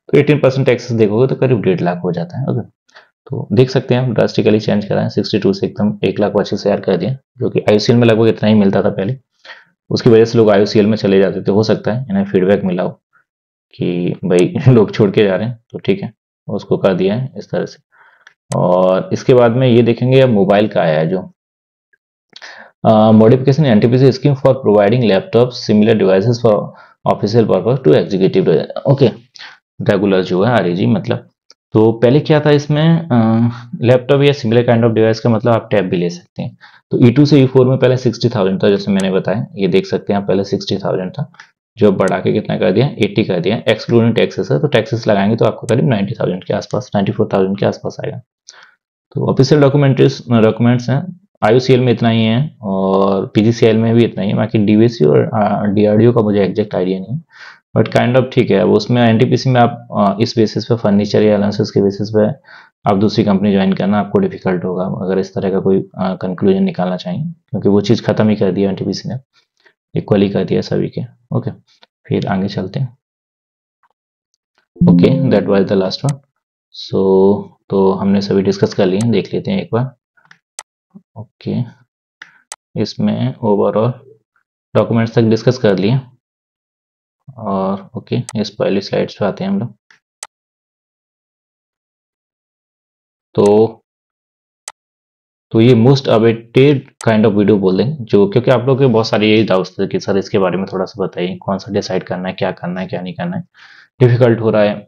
तो 18% टैक्सेस देखोगे तो करीब 1.5 लाख हो जाता है। ओके, तो देख सकते हैं हम ड्रास्टिकली चेंज करा है, 62 से एकदम 1,25,000 कर दिया, जो कि आईयूसीएल में लगभग इतना ही मिलता था पहले। उसकी वजह से लोग आईयूसीएल में चले जाते थे। हो सकता है इन्हें फीडबैक मिला हो कि भाई लोग छोड़ के जा रहे हैं, तो ठीक है उसको कर दिया है इस तरह से। और इसके बाद में ये देखेंगे अब मोबाइल का आया है जो modification NTPC scheme for providing laptop similar devices for official purpose to executive. Okay, regular जो है आरईजी मतलब। तो पहले क्या था इसमें, लैपटॉप या सिमिलर काइंड ऑफ डिवाइस का मतलब आप टैब भी ले सकते हैं। तो E2 से E4 में पहले 60,000 था, जैसे मैंने बताया, ये देख सकते हैं आप, पहले 60,000 था, जो बढ़ा के कितना कर दिया, 80 कर दिया, एक्सक्लूडिंग टैक्सेस है। तो टैक्सेस लगाएंगे तो आपको करीब 90,000 के आसपास, 94,000 के आसपास आएगा। तो ऑफिशियल डॉक्यूमेंट्स हैं, आईयूसीएल में इतना ही है और पीजीसीएल में भी इतना ही है। बाकी डीवीसी और डीआरडीओ का मुझे एग्जैक्ट आइडिया नहीं है, बट काइंड ऑफ ठीक है। अब उसमें एनटीपीसी में आप इस बेसिस पे फर्नीचर या अलाउंसेस के बेसिस पे आप दूसरी कंपनी ज्वाइन करना आपको डिफिकल्ट होगा, अगर इस तरह का कोई कंक्लूजन निकालना चाहिए, क्योंकि वो चीज़ खत्म ही कर दिया एनटीपीसी ने, इक्वली कर दिया सभी के। ओके, फिर आगे चलते हैं। Okay, that was the last one. So तो हमने सभी डिस्कस कर लिए, देख लेते हैं एक बार। ओके, इसमें ओवरऑल डॉक्यूमेंट्स तक डिस्कस कर लिए, और ओके इस पहली स्लाइड्स पे आते हैं हम लोग। तो ये most awaited kind of video बोल दें, जो क्योंकि आप लोग के बहुत सारे यही डाउट्स थे कि सर इसके बारे में थोड़ा सा बताइए, कौन सा डिसाइड करना है, क्या करना है क्या नहीं करना है, डिफिकल्ट हो रहा है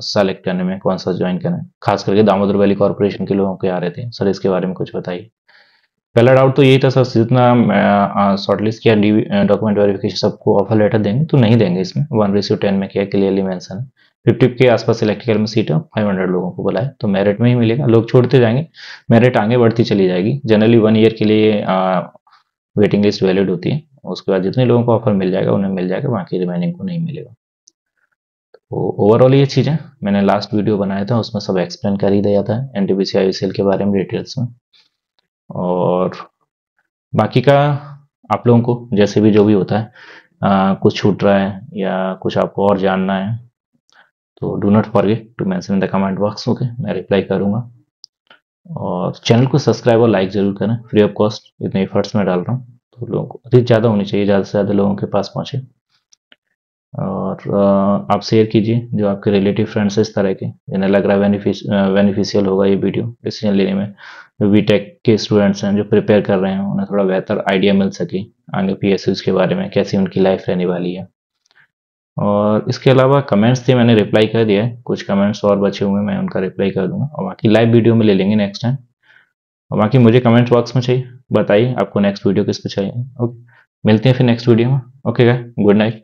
सेलेक्ट करने में कौन सा ज्वाइन करना है। खास करके दामोदर वैली कॉर्पोरेशन के लोगों के आ रहे थे, सर इसके बारे में कुछ बताइए। पहला डाउट तो यही था सर, जितना शॉर्टलिस्ट किया डॉक्यूमेंट वेरिफिकेशन सबको ऑफर लेटर देंगे, तो नहीं देंगे। इसमें 1:10 में क्या क्लियरली मेंशन है। 50 के आसपास इलेक्ट्रिकल में सीट है, 500 लोगों को बुलाए, तो मेरिट में ही मिलेगा। लोग छोड़ते जाएंगे, मेरिट आगे बढ़ती चली जाएगी। जनरली 1 ईयर के लिए वेटिंग लिस्ट वैलिड होती है, उसके बाद जितने लोगों को ऑफर मिल जाएगा उन्हें मिल जाएगा, बाकी रिमेनिंग को नहीं मिलेगा। तो ओवरऑल ये चीज़ें मैंने लास्ट वीडियो बनाया था, उसमें सब एक्सप्लेन कर ही दिया था एनटीपीसी आईयूसीएल के बारे में डिटेल्स में। और बाकी का आप लोगों को जैसे भी जो भी होता है, कुछ छूट रहा है या कुछ आपको और जानना है, तो do not forget to mention in the comment box. Okay, मैं रिप्लाई करूंगा। और चैनल को सब्सक्राइब और लाइक जरूर करें, फ्री ऑफ कॉस्ट, इतने एफर्ट्स में डाल रहा हूँ। तो लोगों को रीच ज़्यादा होनी चाहिए, ज़्यादा से ज़्यादा लोगों के पास पहुँचे। और आप शेयर कीजिए जो आपके रिलेटिव फ्रेंड्स हैं इस तरह के, जिन्हें लग रहा है बेनिफिशियल होगा ये वीडियो डिसीजन लेने में। जो बीटेक के स्टूडेंट्स हैं जो प्रिपेयर कर रहे हैं, उन्हें थोड़ा बेहतर आइडिया मिल सके आगे पीएसयूज के बारे में, कैसी उनकी लाइफ रहने वाली है। और इसके अलावा कमेंट्स थे, मैंने रिप्लाई कर दिया है। कुछ कमेंट्स और बचे हुए हैं, मैं उनका रिप्लाई कर दूंगा, और बाकी लाइव वीडियो में ले लेंगे नेक्स्ट टाइम। और बाकी मुझे कमेंट बॉक्स में चाहिए, बताइए आपको नेक्स्ट वीडियो किस पे चाहिए। ओके, मिलते हैं फिर नेक्स्ट वीडियो में। ओके गाय, गुड नाइट।